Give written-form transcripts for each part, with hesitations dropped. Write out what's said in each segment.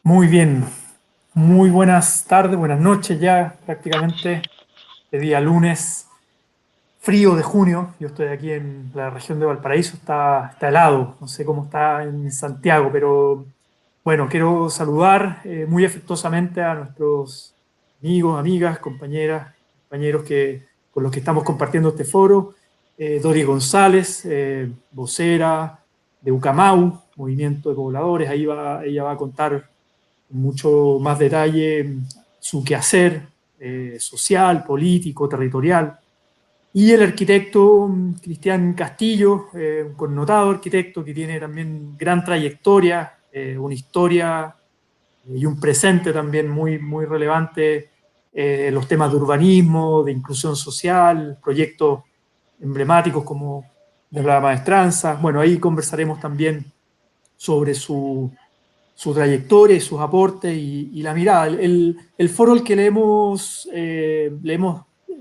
Muy bien, muy buenas tardes, buenas noches ya prácticamente, de día lunes, frío de junio. Yo estoy aquí en la región de Valparaíso, está helado, no sé cómo está en Santiago, pero bueno, quiero saludar muy afectuosamente a nuestros amigos, amigas, compañeras, compañeros con los que estamos compartiendo este foro. Dori González, vocera de Ucamau, Movimiento de Pobladores, ella va a contar mucho más detalle su quehacer social, político, territorial. Y el arquitecto Cristian Castillo, un connotado arquitecto que tiene también gran trayectoria, una historia y un presente también muy relevante en los temas de urbanismo, de inclusión social, proyectos emblemáticos como de la maestranza. Bueno, ahí conversaremos también sobre su trayectoria y sus aportes y la mirada. El foro al que le hemos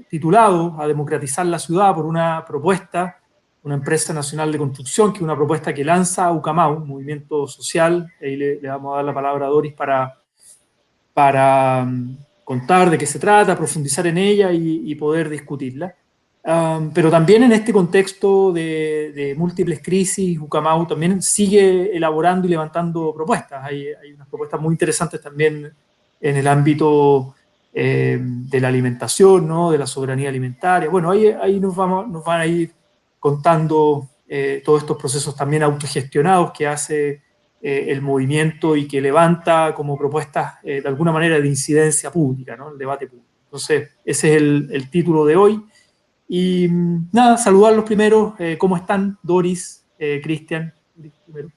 titulado a democratizar la ciudad por una propuesta, una empresa nacional de construcción, que es una propuesta que lanza Ucamau, un movimiento social. Ahí le vamos a dar la palabra a Doris para contar de qué se trata, profundizar en ella y poder discutirla. Pero también en este contexto de múltiples crisis, Ucamau también sigue elaborando y levantando propuestas. Hay unas propuestas muy interesantes también en el ámbito de la alimentación, ¿no? De la soberanía alimentaria. Bueno, ahí nos van a ir contando todos estos procesos también autogestionados que hace el movimiento y que levanta como propuestas de alguna manera de incidencia pública, ¿no? El debate público. Entonces, ese es el título de hoy. Y nada, saludarlos primero. ¿Cómo están, Doris, Cristian? Primero.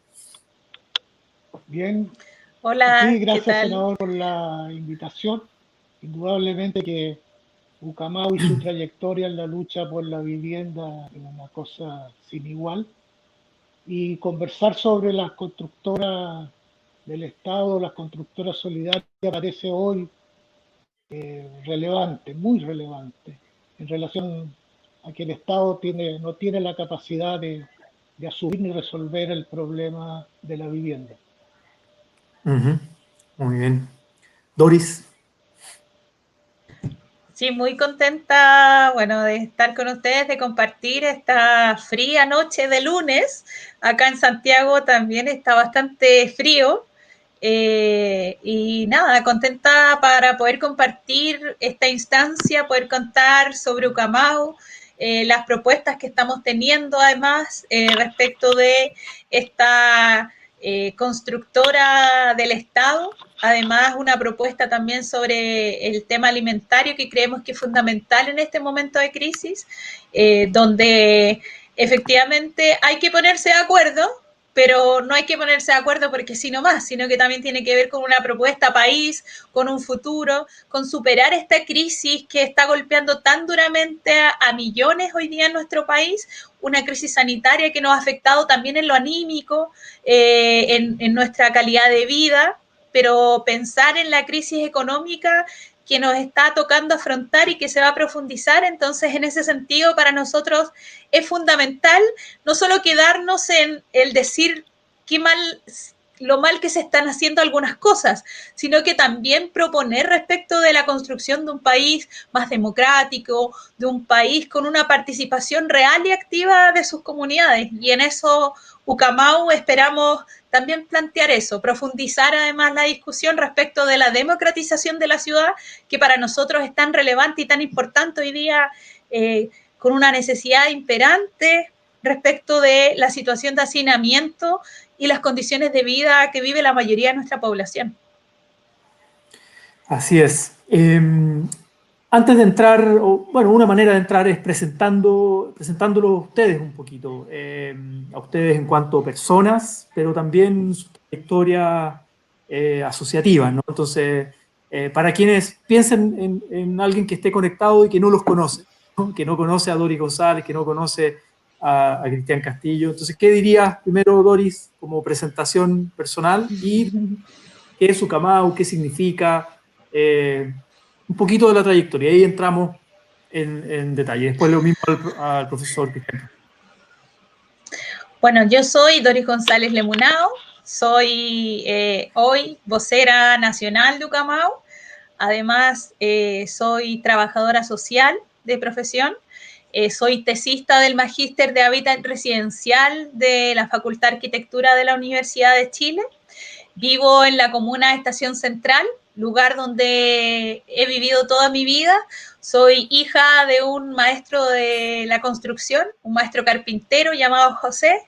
Bien, aquí Hola, ¿qué gracias tal? senador por la invitación. Indudablemente que Ucamau y su trayectoria en la lucha por la vivienda es una cosa sin igual. Y conversar sobre las constructoras del Estado, las constructoras solidarias, parece hoy relevante, muy relevante, en relación a que el Estado no tiene la capacidad de asumir ni resolver el problema de la vivienda. Ujú. Muy bien. Doris. Sí, muy contenta, bueno, de estar con ustedes, de compartir esta fría noche de lunes. Acá en Santiago también está bastante frío. Y nada, contenta para poder compartir esta instancia, poder contar sobre Ucamau, las propuestas que estamos teniendo además respecto de esta constructora del Estado. Además, una propuesta también sobre el tema alimentario que creemos que es fundamental en este momento de crisis, donde efectivamente hay que ponerse de acuerdo, pero no hay que ponerse de acuerdo porque sí nomás, sino que también tiene que ver con una propuesta país, con un futuro, con superar esta crisis que está golpeando tan duramente a millones hoy día en nuestro país, una crisis sanitaria que nos ha afectado también en lo anímico, en nuestra calidad de vida, pero pensar en la crisis económica que nos está tocando afrontar y que se va a profundizar. Entonces, en ese sentido, para nosotros es fundamental no solo quedarnos en el decir qué mal, lo mal que se están haciendo algunas cosas, sino que también proponer respecto de la construcción de un país más democrático, de un país con una participación real y activa de sus comunidades. Y en eso, Ucamau, esperamos también plantear eso, profundizar además la discusión respecto de la democratización de la ciudad, que para nosotros es tan relevante y tan importante hoy día, con una necesidad imperante respecto de la situación de hacinamiento y las condiciones de vida que vive la mayoría de nuestra población. Así es. Antes de entrar, bueno, una manera de entrar es presentándolo a ustedes un poquito, a ustedes en cuanto a personas, pero también su trayectoria asociativa, ¿no? Entonces, para quienes piensen en alguien que esté conectado y que no los conoce, ¿no? Que no conoce a Doris González, que no conoce a Cristian Castillo. Entonces, ¿qué dirías primero, Doris, como presentación personal y qué es Ucamau, qué significa, un poquito de la trayectoria? Ahí entramos en detalle. Después lo mismo al profesor Cristian. Bueno, yo soy Doris González Lemunao, Soy hoy vocera nacional de Ucamau. Además, soy trabajadora social de profesión. Soy tesista del Magíster de Hábitat Residencial de la Facultad de Arquitectura de la Universidad de Chile. Vivo en la comuna de Estación Central, lugar donde he vivido toda mi vida. Soy hija de un maestro de la construcción, un maestro carpintero llamado José,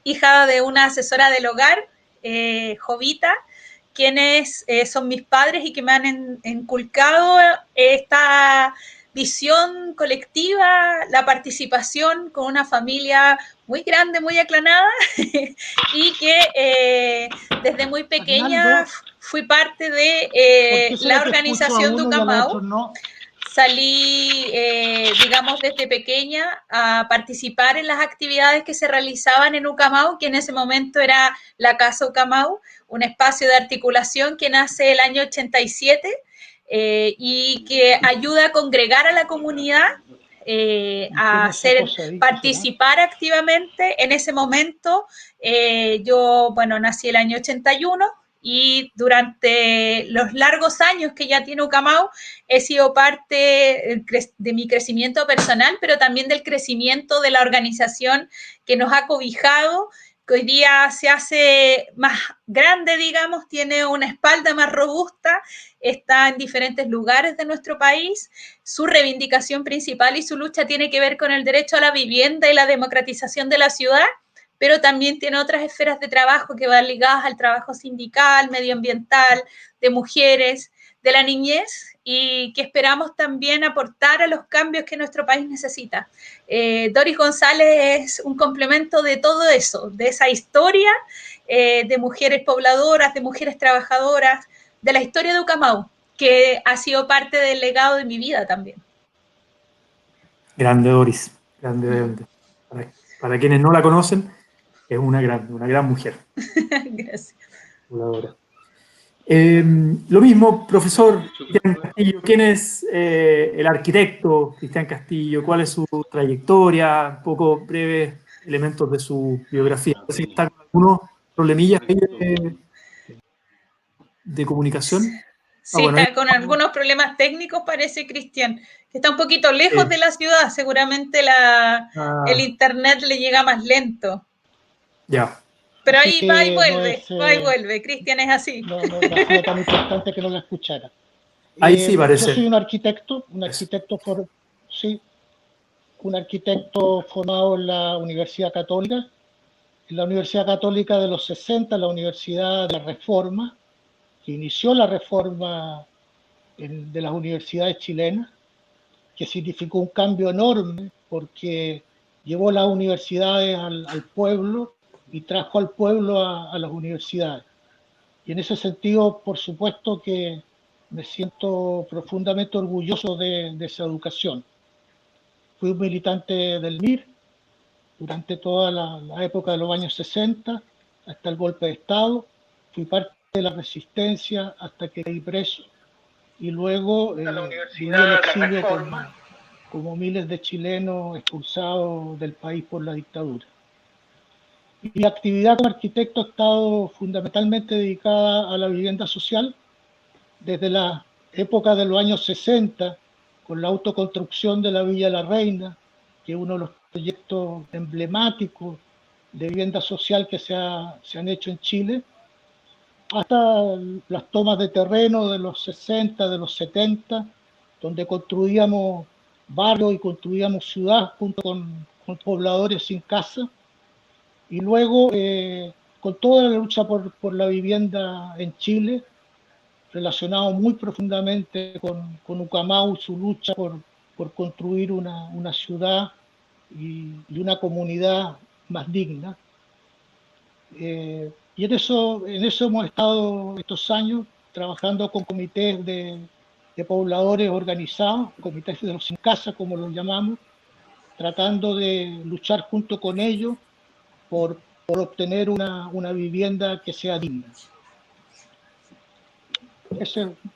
hija de una asesora del hogar, Jovita, quienes son mis padres y que me han inculcado esta visión colectiva, la participación con una familia muy grande, muy aclanada, y que desde muy pequeña fui parte de la organización de Ucamau. No. Salí, digamos, desde pequeña a participar en las actividades que se realizaban en Ucamau, que en ese momento era la Casa Ucamau, un espacio de articulación que nace el año 87 y que ayuda a congregar a la comunidad, a hacer, participar activamente. En ese momento, yo, bueno, nací el año 81, y durante los largos años que ya tiene Ucamau he sido parte de mi crecimiento personal, pero también del crecimiento de la organización que nos ha cobijado, que hoy día se hace más grande, digamos, tiene una espalda más robusta, está en diferentes lugares de nuestro país. Su reivindicación principal y su lucha tiene que ver con el derecho a la vivienda y la democratización de la ciudad, pero también tiene otras esferas de trabajo que van ligadas al trabajo sindical, medioambiental, de mujeres, de la niñez, y que esperamos también aportar a los cambios que nuestro país necesita. Doris González es un complemento de todo eso, de esa historia de mujeres pobladoras, de mujeres trabajadoras, de la historia de Ucamau, que ha sido parte del legado de mi vida también. Grande Doris, grande. Para quienes no la conocen, es una gran mujer. Gracias. Lo mismo, profesor Cristian Castillo. ¿Quién es el arquitecto Cristian Castillo? ¿Cuál es su trayectoria? Un poco breves elementos de su biografía. Parece que está con algunos problemillas de comunicación. Sí, bueno, está con algunos problemas técnicos, parece, Cristian, que está un poquito lejos de la ciudad. Seguramente el internet le llega más lento. Ya. Pero ahí va y vuelve, va y vuelve. Cristian es así. No fue tan importante que no la escuchara. Ahí sí parece. Yo soy un arquitecto formado en la Universidad Católica. En la Universidad Católica de los 60, la Universidad de la Reforma, que inició la reforma de las universidades chilenas, que significó un cambio enorme porque llevó las universidades al pueblo y trajo al pueblo a las universidades. Y en ese sentido, por supuesto que me siento profundamente orgulloso de esa educación. Fui un militante del MIR durante toda la época de los años 60, hasta el golpe de Estado. Fui parte de la resistencia hasta que caí preso. Y luego viví el exilio como miles de chilenos expulsados del país por la dictadura. Mi actividad como arquitecto ha estado fundamentalmente dedicada a la vivienda social, desde la época de los años 60, con la autoconstrucción de la Villa La Reina, que es uno de los proyectos emblemáticos de vivienda social que se han hecho en Chile, hasta las tomas de terreno de los 60, de los 70, donde construíamos barrios y construíamos ciudad junto con pobladores sin casa. Y luego, con toda la lucha por la vivienda en Chile, relacionado muy profundamente con Ucamau, su lucha por construir una ciudad y una comunidad más digna. Y en eso hemos estado estos años trabajando con comités de pobladores organizados, comités de los sin casa, como los llamamos, tratando de luchar junto con ellos por obtener una vivienda que sea digna.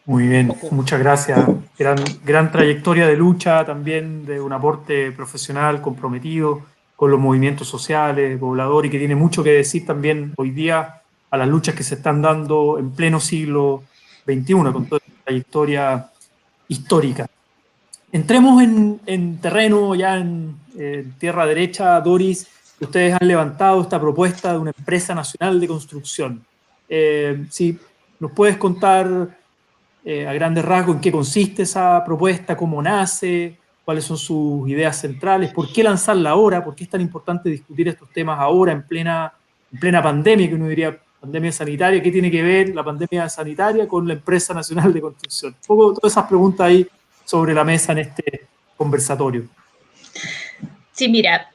Muy bien, muchas gracias. Gran trayectoria de lucha, también de un aporte profesional comprometido con los movimientos sociales, poblador, y que tiene mucho que decir también hoy día a las luchas que se están dando en pleno siglo XXI, con toda esta trayectoria histórica. Entremos en terreno, ya en tierra derecha, Doris. Ustedes han levantado esta propuesta de una empresa nacional de construcción. Si nos puedes contar a grandes rasgos en qué consiste esa propuesta, cómo nace, cuáles son sus ideas centrales, por qué lanzarla ahora, por qué es tan importante discutir estos temas ahora en plena pandemia, que uno diría pandemia sanitaria, qué tiene que ver la pandemia sanitaria con la empresa nacional de construcción. Un poco todas esas preguntas ahí sobre la mesa en este conversatorio. Sí, mira,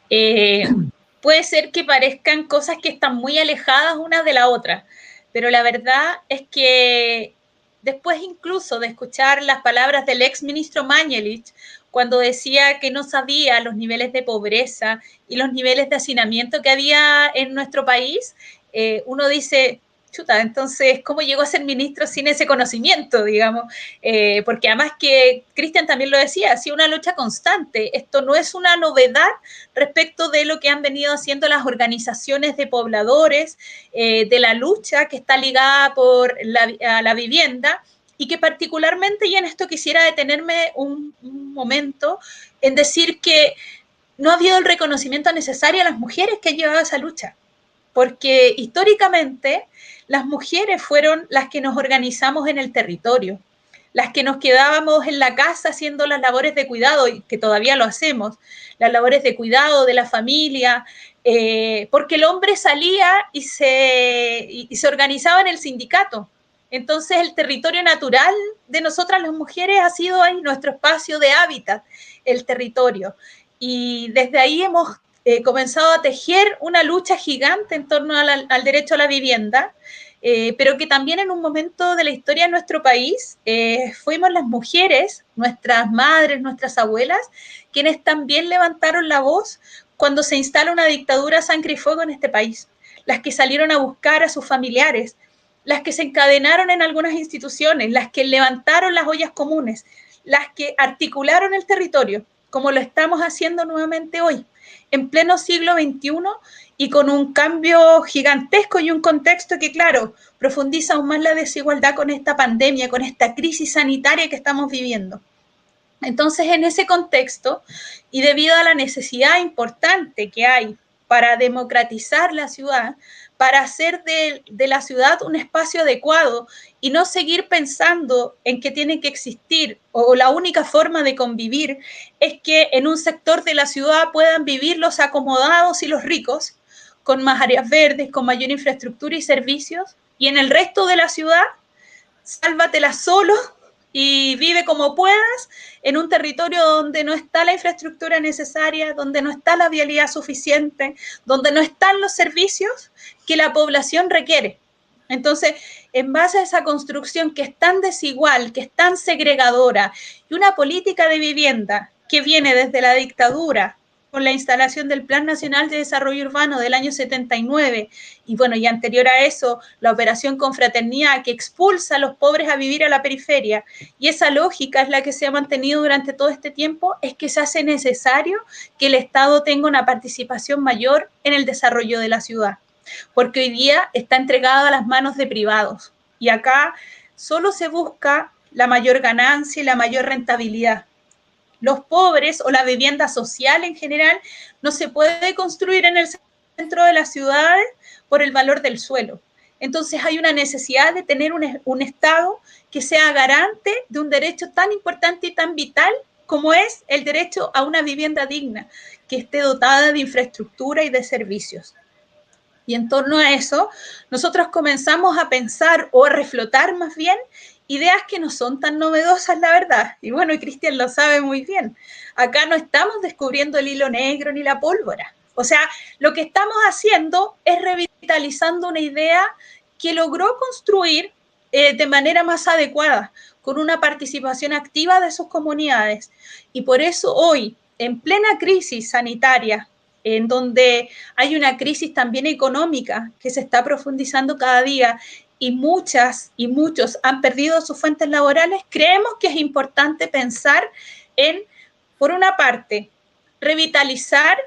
puede ser que parezcan cosas que están muy alejadas una de la otra, pero la verdad es que después incluso de escuchar las palabras del ex ministro Mañalich, cuando decía que no sabía los niveles de pobreza y los niveles de hacinamiento que había en nuestro país, uno dice, chuta, entonces, ¿cómo llegó a ser ministro sin ese conocimiento, digamos? Porque además que Cristian también lo decía, ha sido una lucha constante. Esto no es una novedad respecto de lo que han venido haciendo las organizaciones de pobladores, de la lucha que está ligada a la vivienda, y que particularmente, y en esto quisiera detenerme un momento, en decir que no ha habido el reconocimiento necesario a las mujeres que han llevado esa lucha, porque históricamente las mujeres fueron las que nos organizamos en el territorio, las que nos quedábamos en la casa haciendo las labores de cuidado, y que todavía lo hacemos, las labores de cuidado de la familia, porque el hombre salía y se organizaba en el sindicato. Entonces el territorio natural de nosotras las mujeres ha sido ahí nuestro espacio de hábitat, el territorio. Y desde ahí hemos comenzado a tejer una lucha gigante en torno al derecho a la vivienda, pero que también en un momento de la historia de nuestro país fuimos las mujeres, nuestras madres, nuestras abuelas, quienes también levantaron la voz cuando se instala una dictadura a sangre y fuego en este país, las que salieron a buscar a sus familiares, las que se encadenaron en algunas instituciones, las que levantaron las ollas comunes, las que articularon el territorio, como lo estamos haciendo nuevamente hoy, en pleno siglo XXI, y con un cambio gigantesco y un contexto que, claro, profundiza aún más la desigualdad con esta pandemia, con esta crisis sanitaria que estamos viviendo. Entonces, en ese contexto, y debido a la necesidad importante que hay para democratizar la ciudad, para hacer de la ciudad un espacio adecuado y no seguir pensando en que tiene que existir o la única forma de convivir es que en un sector de la ciudad puedan vivir los acomodados y los ricos, con más áreas verdes, con mayor infraestructura y servicios, y en el resto de la ciudad, sálvatela solo y vive como puedas en un territorio donde no está la infraestructura necesaria, donde no está la vialidad suficiente, donde no están los servicios que la población requiere. Entonces, en base a esa construcción que es tan desigual, que es tan segregadora, y una política de vivienda que viene desde la dictadura, con la instalación del Plan Nacional de Desarrollo Urbano del año 79, y bueno, y anterior a eso, la Operación Confraternidad, que expulsa a los pobres a vivir a la periferia, y esa lógica es la que se ha mantenido durante todo este tiempo, es que se hace necesario que el Estado tenga una participación mayor en el desarrollo de la ciudad, porque hoy día está entregado a las manos de privados, y acá solo se busca la mayor ganancia y la mayor rentabilidad. Los pobres o la vivienda social en general no se puede construir en el centro de las ciudades por el valor del suelo. Entonces hay una necesidad de tener un Estado que sea garante de un derecho tan importante y tan vital como es el derecho a una vivienda digna, que esté dotada de infraestructura y de servicios. Y en torno a eso, nosotros comenzamos a pensar o a reflotar más bien ideas que no son tan novedosas, la verdad. Y bueno, y Cristian lo sabe muy bien. Acá no estamos descubriendo el hilo negro ni la pólvora. O sea, lo que estamos haciendo es revitalizando una idea que logró construir de manera más adecuada, con una participación activa de sus comunidades. Y por eso hoy, en plena crisis sanitaria, en donde hay una crisis también económica que se está profundizando cada día y muchas y muchos han perdido sus fuentes laborales, creemos que es importante pensar en, por una parte, revitalizar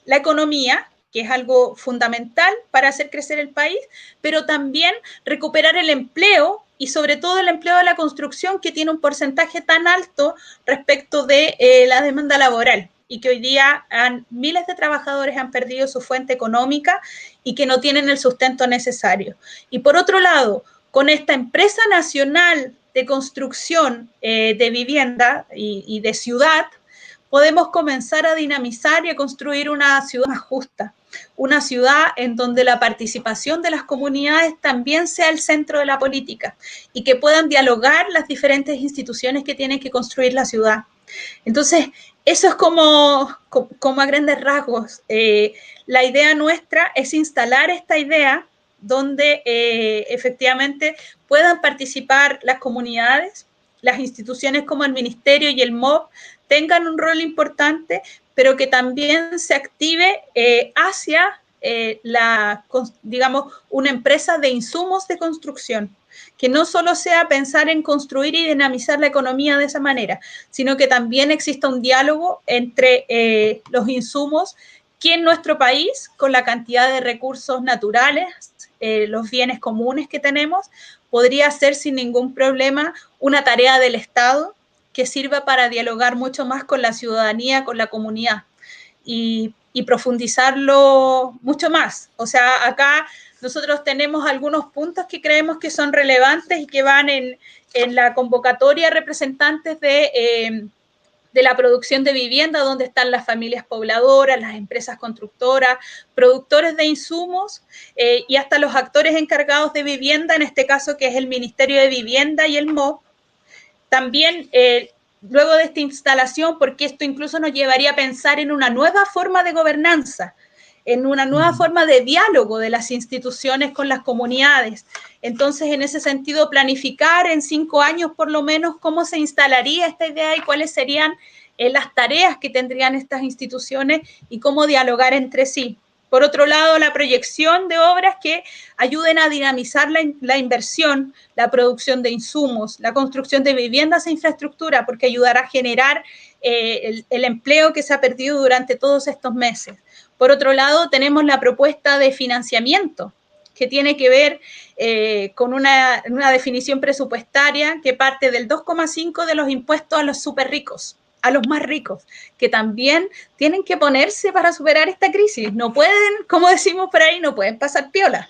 la economía, que es algo fundamental para hacer crecer el país, pero también recuperar el empleo y sobre todo el empleo de la construcción, que tiene un porcentaje tan alto respecto de la demanda laboral y que hoy día miles de trabajadores han perdido su fuente económica y que no tienen el sustento necesario. Y por otro lado, con esta empresa nacional de construcción de vivienda y de ciudad, podemos comenzar a dinamizar y a construir una ciudad más justa, una ciudad en donde la participación de las comunidades también sea el centro de la política y que puedan dialogar las diferentes instituciones que tienen que construir la ciudad. Entonces, eso es como a grandes rasgos. La idea nuestra es instalar esta idea donde efectivamente puedan participar las comunidades, las instituciones como el Ministerio y el MOB tengan un rol importante, pero que también se active hacia digamos, una empresa de insumos de construcción, que no solo sea pensar en construir y dinamizar la economía de esa manera, sino que también exista un diálogo entre los insumos que en nuestro país, con la cantidad de recursos naturales, los bienes comunes que tenemos, podría ser sin ningún problema una tarea del Estado que sirva para dialogar mucho más con la ciudadanía, con la comunidad y profundizarlo mucho más. O sea, acá nosotros tenemos algunos puntos que creemos que son relevantes y que van en la convocatoria de representantes de la producción de vivienda, donde están las familias pobladoras, las empresas constructoras, productores de insumos y hasta los actores encargados de vivienda, en este caso que es el Ministerio de Vivienda y el MOB. También luego de esta instalación, porque esto incluso nos llevaría a pensar en una nueva forma de gobernanza, en una nueva forma de diálogo de las instituciones con las comunidades. Entonces, en ese sentido, planificar en 5 años por lo menos cómo se instalaría esta idea y cuáles serían las tareas que tendrían estas instituciones y cómo dialogar entre sí. Por otro lado, la proyección de obras que ayuden a dinamizar la inversión, la producción de insumos, la construcción de viviendas e infraestructura, porque ayudará a generar el empleo que se ha perdido durante todos estos meses. Por otro lado, tenemos la propuesta de financiamiento, que tiene que ver con una definición presupuestaria que parte del 2,5% de los impuestos a los súper ricos, a los más ricos, que también tienen que ponerse para superar esta crisis. No pueden, como decimos por ahí, no pueden pasar piola.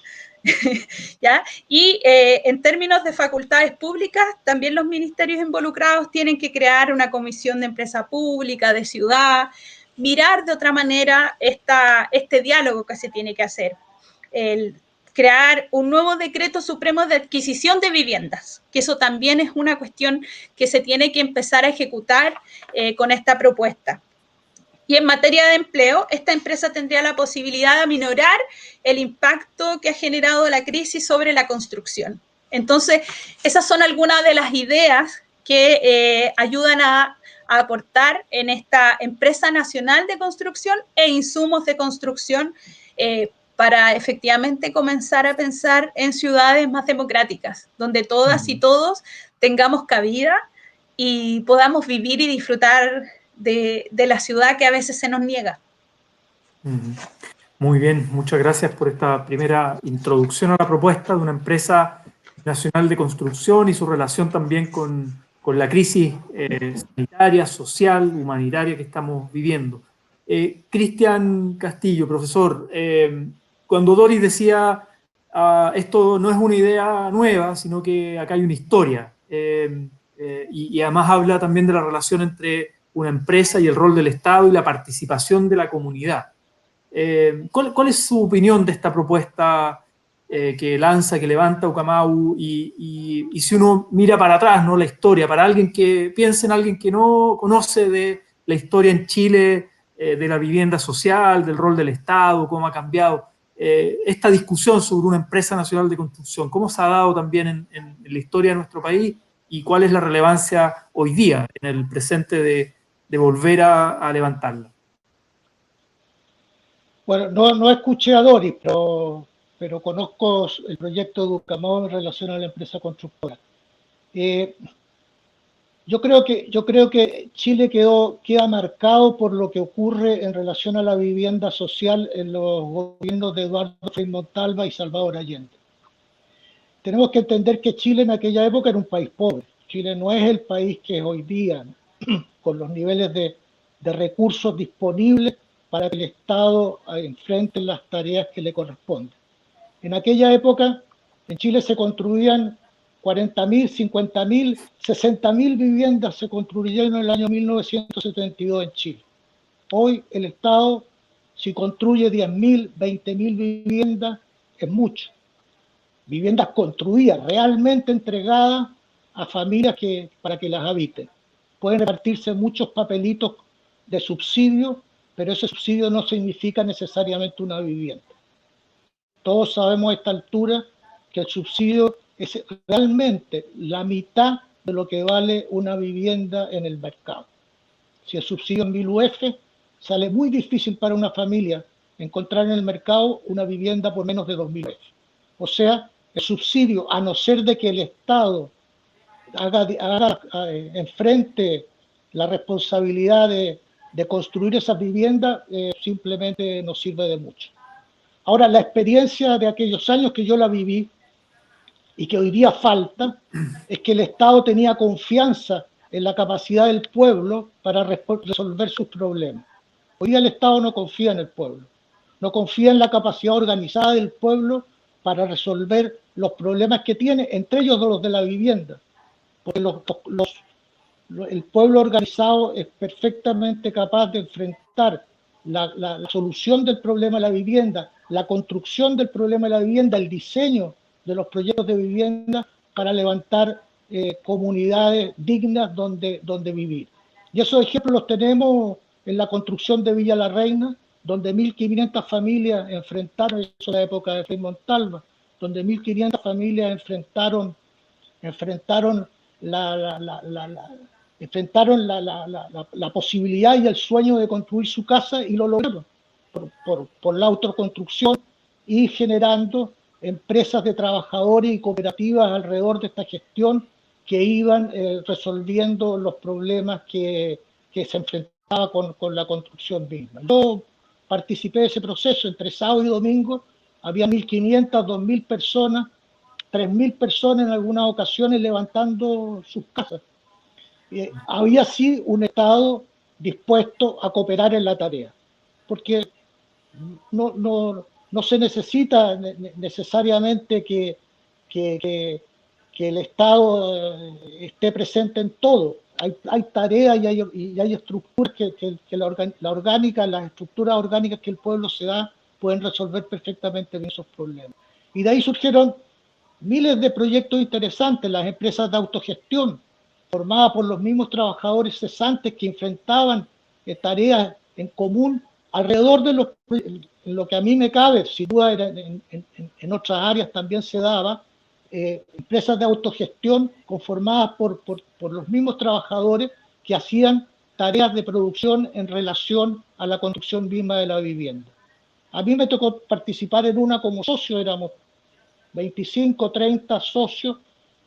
¿Ya? Y en términos de facultades públicas, también los ministerios involucrados tienen que crear una comisión de empresa pública, de ciudad, mirar de otra manera este diálogo que se tiene que hacer. Crear un nuevo decreto supremo de adquisición de viviendas, que eso también es una cuestión que se tiene que empezar a ejecutar con esta propuesta. Y en materia de empleo, esta empresa tendría la posibilidad de aminorar el impacto que ha generado la crisis sobre la construcción. Entonces, esas son algunas de las ideas que ayudan a aportar en esta empresa nacional de construcción e insumos de construcción para efectivamente comenzar a pensar en ciudades más democráticas, donde todas y todos tengamos cabida y podamos vivir y disfrutar de la ciudad que a veces se nos niega. Muy bien, muchas gracias por esta primera introducción a la propuesta de una empresa nacional de construcción y su relación también con la crisis sanitaria, social, humanitaria que estamos viviendo. Cristian Castillo, profesor, cuando Doris decía esto no es una idea nueva, sino que acá hay una historia, y además habla también de la relación entre una empresa y el rol del Estado y la participación de la comunidad. ¿Cuál es su opinión de esta propuesta que lanza, que levanta Ucamau? Y si uno mira para atrás, ¿no?, la historia, para alguien que piense en alguien que no conoce de la historia en Chile, de la vivienda social, del rol del Estado, cómo ha cambiado esta discusión sobre una empresa nacional de construcción, cómo se ha dado también en la historia de nuestro país y cuál es la relevancia hoy día, en el presente, de volver a levantarla. Bueno, no escuché a Doris, pero conozco el proyecto de Ucamau en relación a la empresa constructora. Yo creo que Chile queda marcado por lo que ocurre en relación a la vivienda social en los gobiernos de Eduardo Frei Montalva y Salvador Allende. Tenemos que entender que Chile en aquella época era un país pobre. Chile no es el país que es hoy día, con los niveles de recursos disponibles para que el Estado enfrente las tareas que le corresponden. En aquella época, en Chile se construían 40.000, 50.000, 60.000 viviendas se construyeron en el año 1972 en Chile. Hoy el Estado, si construye 10.000, 20.000 viviendas, es mucho. Viviendas construidas, realmente entregadas a familias para que las habiten. Pueden repartirse muchos papelitos de subsidio, pero ese subsidio no significa necesariamente una vivienda. Todos sabemos a esta altura que el subsidio es realmente la mitad de lo que vale una vivienda en el mercado. Si el subsidio es 1.000 UF, sale muy difícil para una familia encontrar en el mercado una vivienda por menos de 2.000 UF. O sea, el subsidio, a no ser de que el Estado enfrente la responsabilidad de construir esas viviendas, simplemente no sirve de mucho. Ahora, la experiencia de aquellos años que yo la viví y que hoy día falta, es que el Estado tenía confianza en la capacidad del pueblo para resolver sus problemas. Hoy día el Estado no confía en el pueblo, no confía en la capacidad organizada del pueblo para resolver los problemas que tiene, entre ellos los de la vivienda, porque el pueblo organizado es perfectamente capaz de enfrentar la solución del problema de la vivienda, la construcción del problema de la vivienda, el diseño de los proyectos de vivienda para levantar comunidades dignas donde vivir. Y esos ejemplos los tenemos en la construcción de Villa La Reina, donde 1.500 familias enfrentaron, eso en la época de Frei Montalva, donde 1.500 familias enfrentaron la posibilidad y el sueño de construir su casa, y lo lograron por la autoconstrucción y generando empresas de trabajadores y cooperativas alrededor de esta gestión que iban resolviendo los problemas que se enfrentaba con la construcción misma. Yo participé de ese proceso. Entre sábado y domingo había 1.500, 2.000 personas, 3.000 personas en algunas ocasiones levantando sus casas. Había sí un Estado dispuesto a cooperar en la tarea, porque no se necesita necesariamente que el Estado esté presente en todo. Hay tareas y hay estructuras que las estructuras orgánicas que el pueblo se da pueden resolver perfectamente bien esos problemas. Y de ahí surgieron miles de proyectos interesantes, las empresas de autogestión, formadas por los mismos trabajadores cesantes que enfrentaban tareas en común alrededor de lo que a mí me cabe, sin duda en otras áreas también se daba, empresas de autogestión conformadas por los mismos trabajadores que hacían tareas de producción en relación a la construcción misma de la vivienda. A mí me tocó participar en una como socio, éramos 25, 30 socios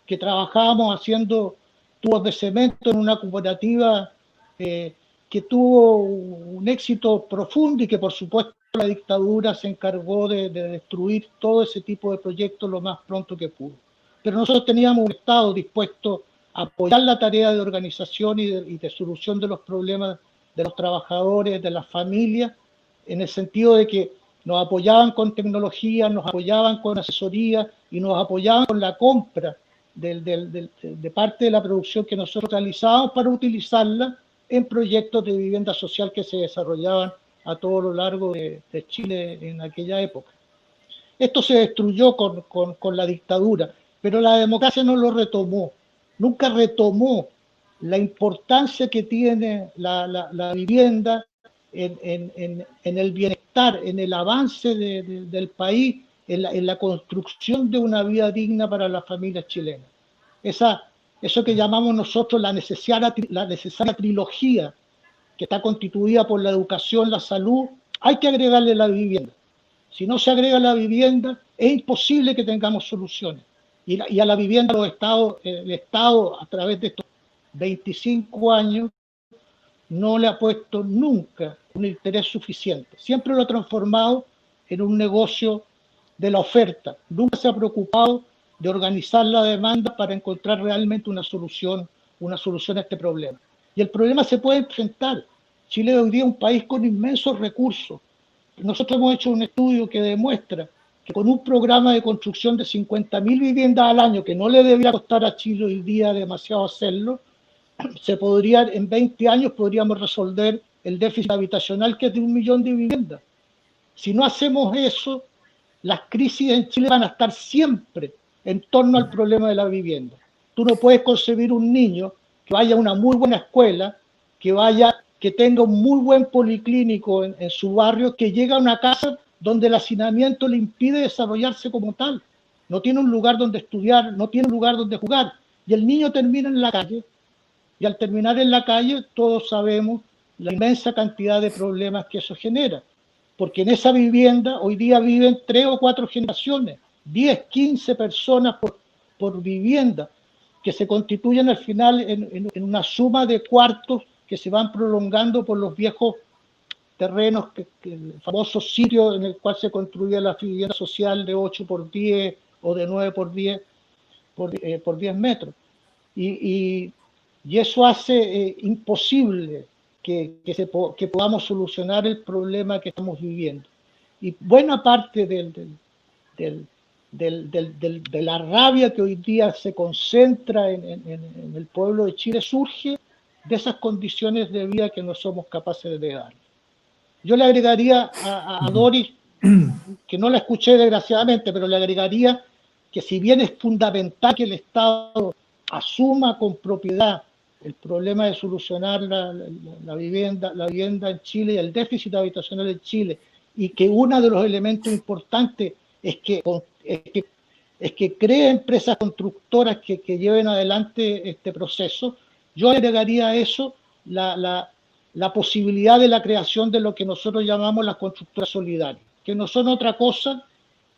que trabajábamos haciendo tubos de cemento en una cooperativa que tuvo un éxito profundo y que por supuesto la dictadura se encargó de destruir todo ese tipo de proyectos lo más pronto que pudo. Pero nosotros teníamos un Estado dispuesto a apoyar la tarea de organización y de solución de los problemas de los trabajadores, de las familias, en el sentido de que nos apoyaban con tecnología, nos apoyaban con asesoría y nos apoyaban con la compra de parte de la producción que nosotros realizábamos para utilizarla en proyectos de vivienda social que se desarrollaban a todo lo largo de Chile en aquella época. Esto se destruyó con la dictadura, pero la democracia no lo retomó, nunca retomó la importancia que tiene la vivienda en el bienestar, en el avance del país, en la construcción de una vida digna para las familias chilenas. Eso que llamamos nosotros la necesaria trilogía, que está constituida por la educación, la salud, hay que agregarle la vivienda. Si no se agrega la vivienda, es imposible que tengamos soluciones. Y a la vivienda el Estado, a través de estos 25 años no le ha puesto nunca un interés suficiente. Siempre lo ha transformado en un negocio de la oferta. Nunca se ha preocupado de organizar la demanda para encontrar realmente una solución a este problema. Y el problema se puede enfrentar. Chile hoy día es un país con inmensos recursos. Nosotros hemos hecho un estudio que demuestra que con un programa de construcción de 50.000 viviendas al año, que no le debería costar a Chile hoy día demasiado hacerlo, se podría, en 20 años podríamos resolver el déficit habitacional, que es de 1 millón de viviendas. Si no hacemos eso, las crisis en Chile van a estar siempre en torno al problema de la vivienda. Tú no puedes concebir un niño que vaya a una muy buena escuela, que tenga un muy buen policlínico en su barrio, que llegue a una casa donde el hacinamiento le impide desarrollarse como tal. No tiene un lugar donde estudiar, no tiene un lugar donde jugar. Y el niño termina en la calle. Y al terminar en la calle, todos sabemos la inmensa cantidad de problemas que eso genera. Porque en esa vivienda hoy día viven 3 o 4 generaciones, 10, 15 personas por vivienda, que se constituyen al final en una suma de cuartos que se van prolongando por los viejos terrenos, el famoso sitio en el cual se construía la vivienda social de 8 por 10 o de 9 por 10 por 10 metros. Y eso hace imposible que podamos solucionar el problema que estamos viviendo. Y buena parte de la rabia que hoy día se concentra en el pueblo de Chile surge de esas condiciones de vida que no somos capaces de dar. Yo le agregaría a Doris, que no la escuché desgraciadamente, pero le agregaría que si bien es fundamental que el Estado asuma con propiedad el problema de solucionar la vivienda en Chile y el déficit habitacional en Chile, y que uno de los elementos importantes es que cree empresas constructoras que lleven adelante este proceso, yo agregaría a eso la posibilidad de la creación de lo que nosotros llamamos las constructoras solidarias, que no son otra cosa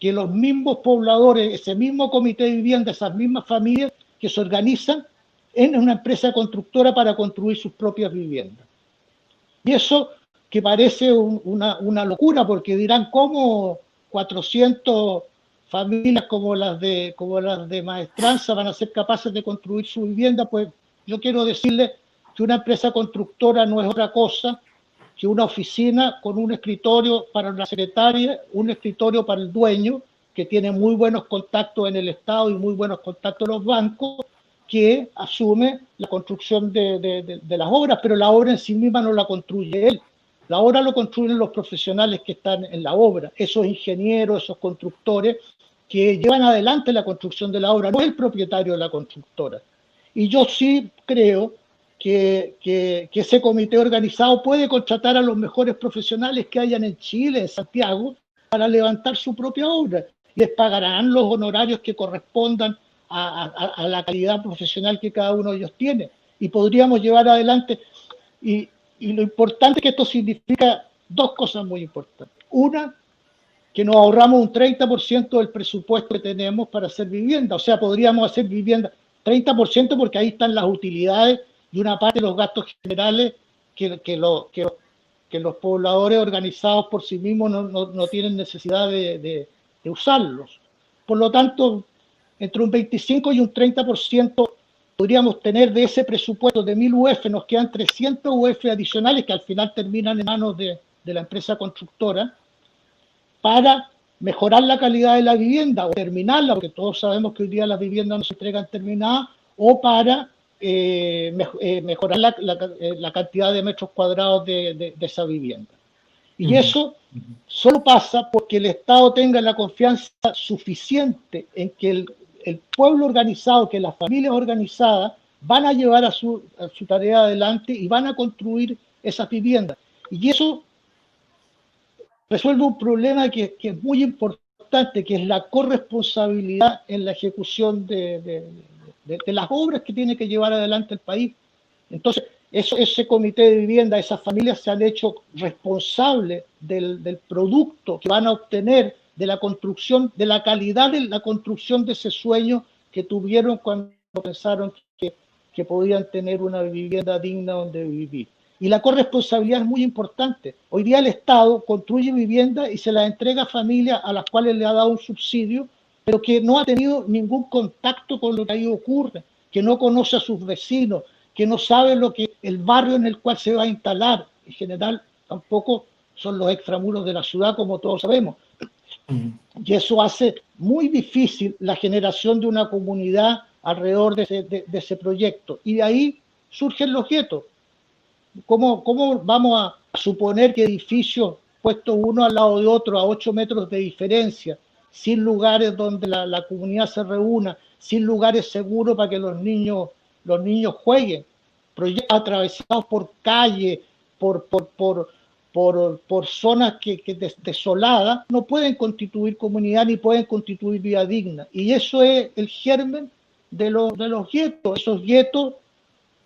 que los mismos pobladores, ese mismo comité de vivienda, esas mismas familias que se organizan en una empresa constructora para construir sus propias viviendas. Y eso que parece una locura, porque dirán, ¿cómo 400 familias como las de Maestranza van a ser capaces de construir su vivienda? Pues yo quiero decirles que una empresa constructora no es otra cosa que una oficina con un escritorio para la secretaria, un escritorio para el dueño, que tiene muy buenos contactos en el Estado y muy buenos contactos en los bancos, que asume la construcción de las obras, pero la obra en sí misma no la construye él. La obra lo construyen los profesionales que están en la obra, esos ingenieros, esos constructores que llevan adelante la construcción de la obra, no es el propietario de la constructora. Y yo sí creo que ese comité organizado puede contratar a los mejores profesionales que hayan en Chile, en Santiago, para levantar su propia obra. Les pagarán los honorarios que correspondan a la calidad profesional que cada uno de ellos tiene. Y podríamos llevar adelante, y lo importante es que esto significa 2 cosas muy importantes. Una, que nos ahorramos un 30% del presupuesto que tenemos para hacer vivienda. O sea, podríamos hacer vivienda 30% porque ahí están las utilidades y una parte de los gastos generales que los pobladores organizados por sí mismos no tienen necesidad de usarlos. Por lo tanto, entre un 25 y un 30% podríamos tener de ese presupuesto de 1.000 UF, nos quedan 300 UF adicionales que al final terminan en manos de la empresa constructora, para mejorar la calidad de la vivienda o terminarla, porque todos sabemos que hoy día las viviendas no se entregan terminadas, o para mejorar la cantidad de metros cuadrados de esa vivienda. Y eso solo pasa porque el Estado tenga la confianza suficiente en que el pueblo organizado, que las familias organizadas van a llevar a su tarea adelante y van a construir esas viviendas. Y eso resuelve un problema que es muy importante, que es la corresponsabilidad en la ejecución de las obras que tiene que llevar adelante el país. Entonces, ese comité de vivienda, esas familias se han hecho responsables del producto que van a obtener, de la construcción, de la calidad de la construcción de ese sueño que tuvieron cuando pensaron que que podían tener una vivienda digna donde vivir. Y la corresponsabilidad es muy importante. Hoy día el Estado construye viviendas y se las entrega a familias a las cuales le ha dado un subsidio, pero que no ha tenido ningún contacto con lo que ahí ocurre, que no conoce a sus vecinos, que no sabe lo que el barrio en el cual se va a instalar. En general, tampoco son los extramuros de la ciudad, como todos sabemos. Y eso hace muy difícil la generación de una comunidad alrededor de ese proyecto. Y de ahí surgen los guetos. ¿Cómo vamos a suponer que edificios puestos uno al lado de otro a 8 metros de diferencia, sin lugares donde la comunidad se reúna, sin lugares seguros para que los niños jueguen, proyectos atravesados por calles, por zonas que desoladas, no pueden constituir comunidad ni pueden constituir vida digna? Y eso es el germen de los guetos, esos guetos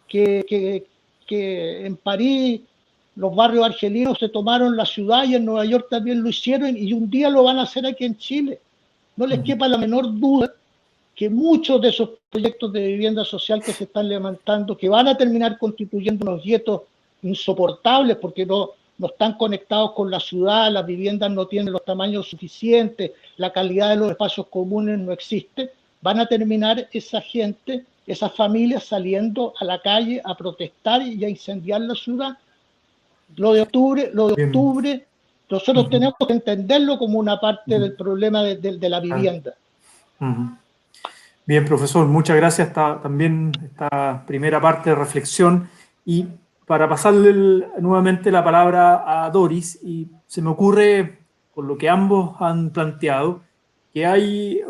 que en París los barrios argelinos se tomaron la ciudad, y en Nueva York también lo hicieron, y un día lo van a hacer aquí en Chile. No les quepa la menor duda que muchos de esos proyectos de vivienda social que se están levantando, que van a terminar constituyendo unos guetos insoportables porque no están conectados con la ciudad, las viviendas no tienen los tamaños suficientes, la calidad de los espacios comunes no existe, van a terminar esa gente, esas familias saliendo a la calle a protestar y a incendiar la ciudad. Lo de octubre, nosotros tenemos que entenderlo como una parte del problema de la vivienda. Bien, profesor, muchas gracias también esta primera parte de reflexión. Y para pasarle nuevamente la palabra a Doris, y se me ocurre, por lo que ambos han planteado, que hay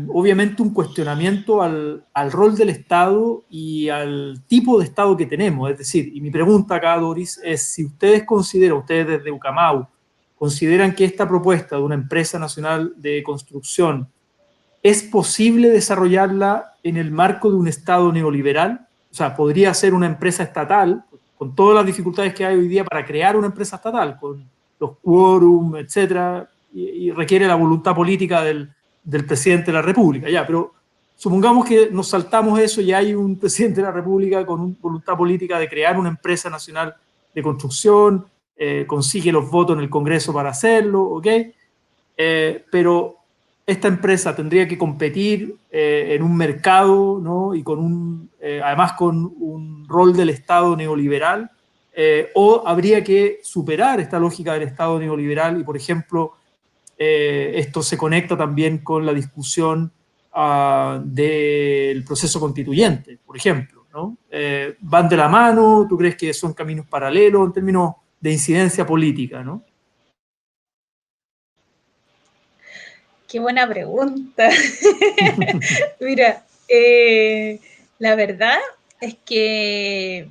obviamente un cuestionamiento al rol del Estado y al tipo de Estado que tenemos. Es decir, y mi pregunta acá, Doris, es si ustedes desde Ucamau, consideran que esta propuesta de una empresa nacional de construcción es posible desarrollarla en el marco de un Estado neoliberal. O sea, podría ser una empresa estatal, con todas las dificultades que hay hoy día para crear una empresa estatal, con los quórum, etcétera, y requiere la voluntad política del presidente de la República. Ya, pero supongamos que nos saltamos eso y hay un presidente de la República con voluntad política de crear una empresa nacional de construcción, consigue los votos en el Congreso para hacerlo, ¿ok? Pero esta empresa tendría que competir en un mercado, ¿no? Y además con un rol del Estado neoliberal, o habría que superar esta lógica del Estado neoliberal y, por ejemplo, esto se conecta también con la discusión del proceso constituyente, por ejemplo, ¿no? ¿Van de la mano? ¿Tú crees que son caminos paralelos en términos de incidencia política, ¿no? Qué buena pregunta. Mira, la verdad es que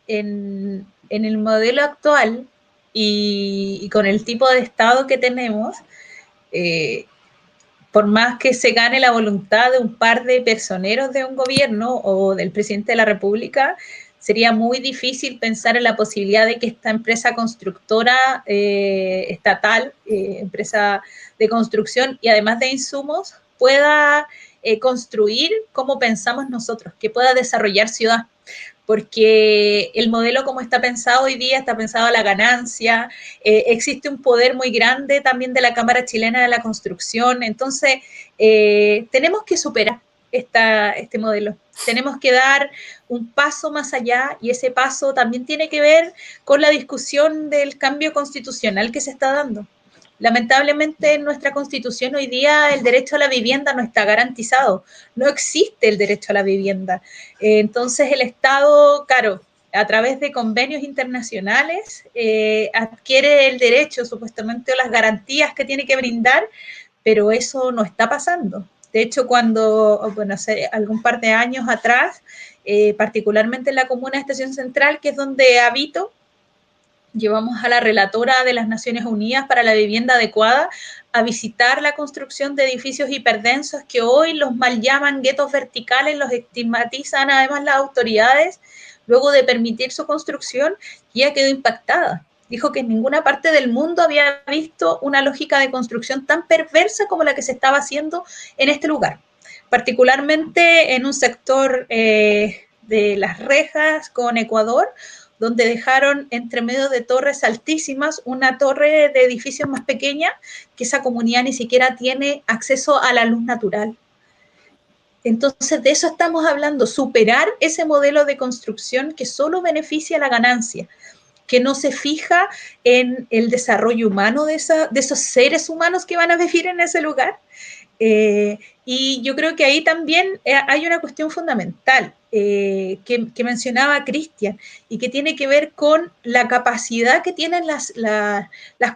en el modelo actual y con el tipo de Estado que tenemos, por más que se gane la voluntad de un par de personeros de un gobierno o del presidente de la República, sería muy difícil pensar en la posibilidad de que esta empresa constructora estatal, empresa de construcción y además de insumos, pueda construir como pensamos nosotros, que pueda desarrollar ciudad. Porque el modelo como está pensado hoy día, está pensado a la ganancia, existe un poder muy grande también de la Cámara Chilena de la Construcción, entonces tenemos que superar este modelo, tenemos que dar un paso más allá y ese paso también tiene que ver con la discusión del cambio constitucional que se está dando. Lamentablemente en nuestra Constitución hoy día el derecho a la vivienda no está garantizado, no existe el derecho a la vivienda. Entonces el Estado, claro, a través de convenios internacionales adquiere el derecho supuestamente o las garantías que tiene que brindar, pero eso no está pasando. De hecho, hace algún par de años atrás, particularmente en la comuna de Estación Central, que es donde habito, llevamos a la relatora de las Naciones Unidas para la Vivienda Adecuada a visitar la construcción de edificios hiperdensos que hoy los mal llaman guetos verticales, los estigmatizan además las autoridades, luego de permitir su construcción, y ella quedó impactada. Dijo que en ninguna parte del mundo había visto una lógica de construcción tan perversa como la que se estaba haciendo en este lugar, particularmente en un sector de las rejas con Ecuador, donde dejaron entre medio de torres altísimas una torre de edificios más pequeña, que esa comunidad ni siquiera tiene acceso a la luz natural. Entonces, de eso estamos hablando, superar ese modelo de construcción que solo beneficia la ganancia, que no se fija en el desarrollo humano de esos seres humanos que van a vivir en ese lugar. Y yo creo que ahí también hay una cuestión fundamental que mencionaba Cristian y que tiene que ver con la capacidad que tienen las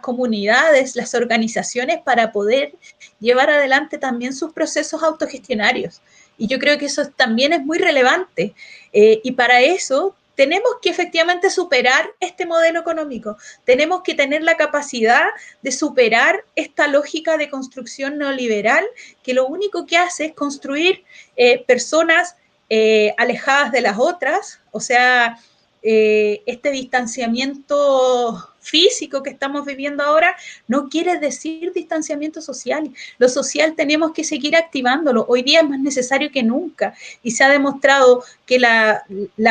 comunidades, las organizaciones para poder llevar adelante también sus procesos autogestionarios. Y yo creo que eso también es muy relevante. Y para eso tenemos que efectivamente superar este modelo económico. Tenemos que tener la capacidad de superar esta lógica de construcción neoliberal que lo único que hace es construir personas alejadas de las otras, o sea, este distanciamiento físico que estamos viviendo ahora no quiere decir distanciamiento social. Lo social tenemos que seguir activándolo. Hoy día es más necesario que nunca y se ha demostrado que la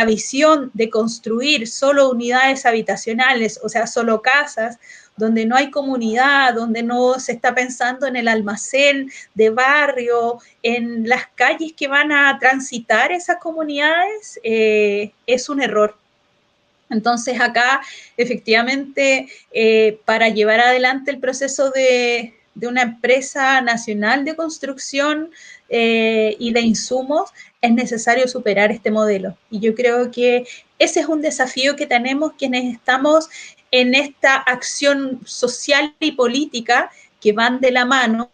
visión de construir solo unidades habitacionales, o sea, solo casas, donde no hay comunidad, donde no se está pensando en el almacén de barrio, en las calles que van a transitar esas comunidades, es un error. Entonces acá, efectivamente, para llevar adelante el proceso de una empresa nacional de construcción y de insumos, es necesario superar este modelo. Y yo creo que ese es un desafío que tenemos quienes estamos en esta acción social y política que van de la mano,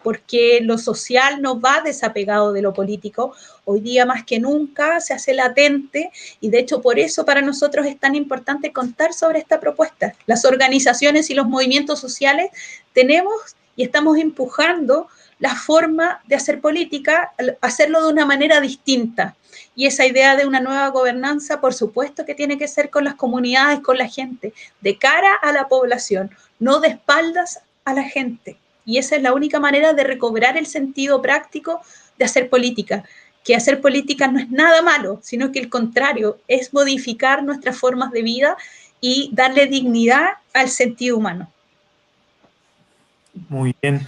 porque lo social no va desapegado de lo político. Hoy día más que nunca se hace latente y de hecho por eso para nosotros es tan importante contar sobre esta propuesta. Las organizaciones y los movimientos sociales tenemos y estamos empujando la forma de hacer política, hacerlo de una manera distinta. Y esa idea de una nueva gobernanza, por supuesto que tiene que ser con las comunidades, con la gente, de cara a la población, no de espaldas a la gente. Y esa es la única manera de recobrar el sentido práctico de hacer política, que hacer política no es nada malo, sino que el contrario, es modificar nuestras formas de vida y darle dignidad al sentido humano. Muy bien.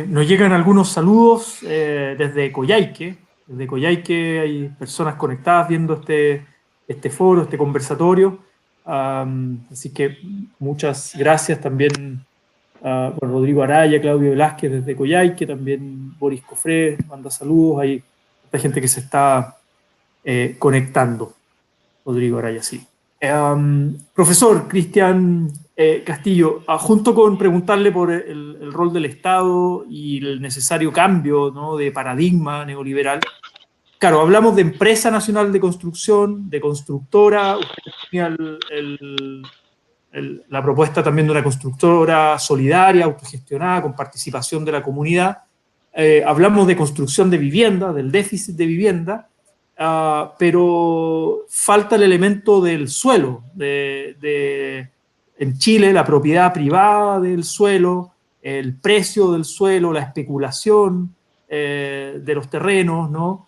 Nos llegan algunos saludos desde Coyhaique. Desde Coyhaique hay personas conectadas viendo este foro, este conversatorio. Así que muchas gracias también a Rodrigo Araya, Claudio Velázquez desde Coyhaique, también Boris Cofré manda saludos. Hay esta gente que se está conectando. Rodrigo Araya, sí. Profesor Cristian Castillo, junto con preguntarle por el rol del Estado y el necesario cambio, ¿no?, de paradigma neoliberal, claro, hablamos de empresa nacional de construcción, de constructora, usted tenía la propuesta también de una constructora solidaria, autogestionada, con participación de la comunidad. Hablamos de construcción de vivienda, del déficit de vivienda, pero falta el elemento del suelo. En Chile, la propiedad privada del suelo, el precio del suelo, la especulación de los terrenos, ¿no?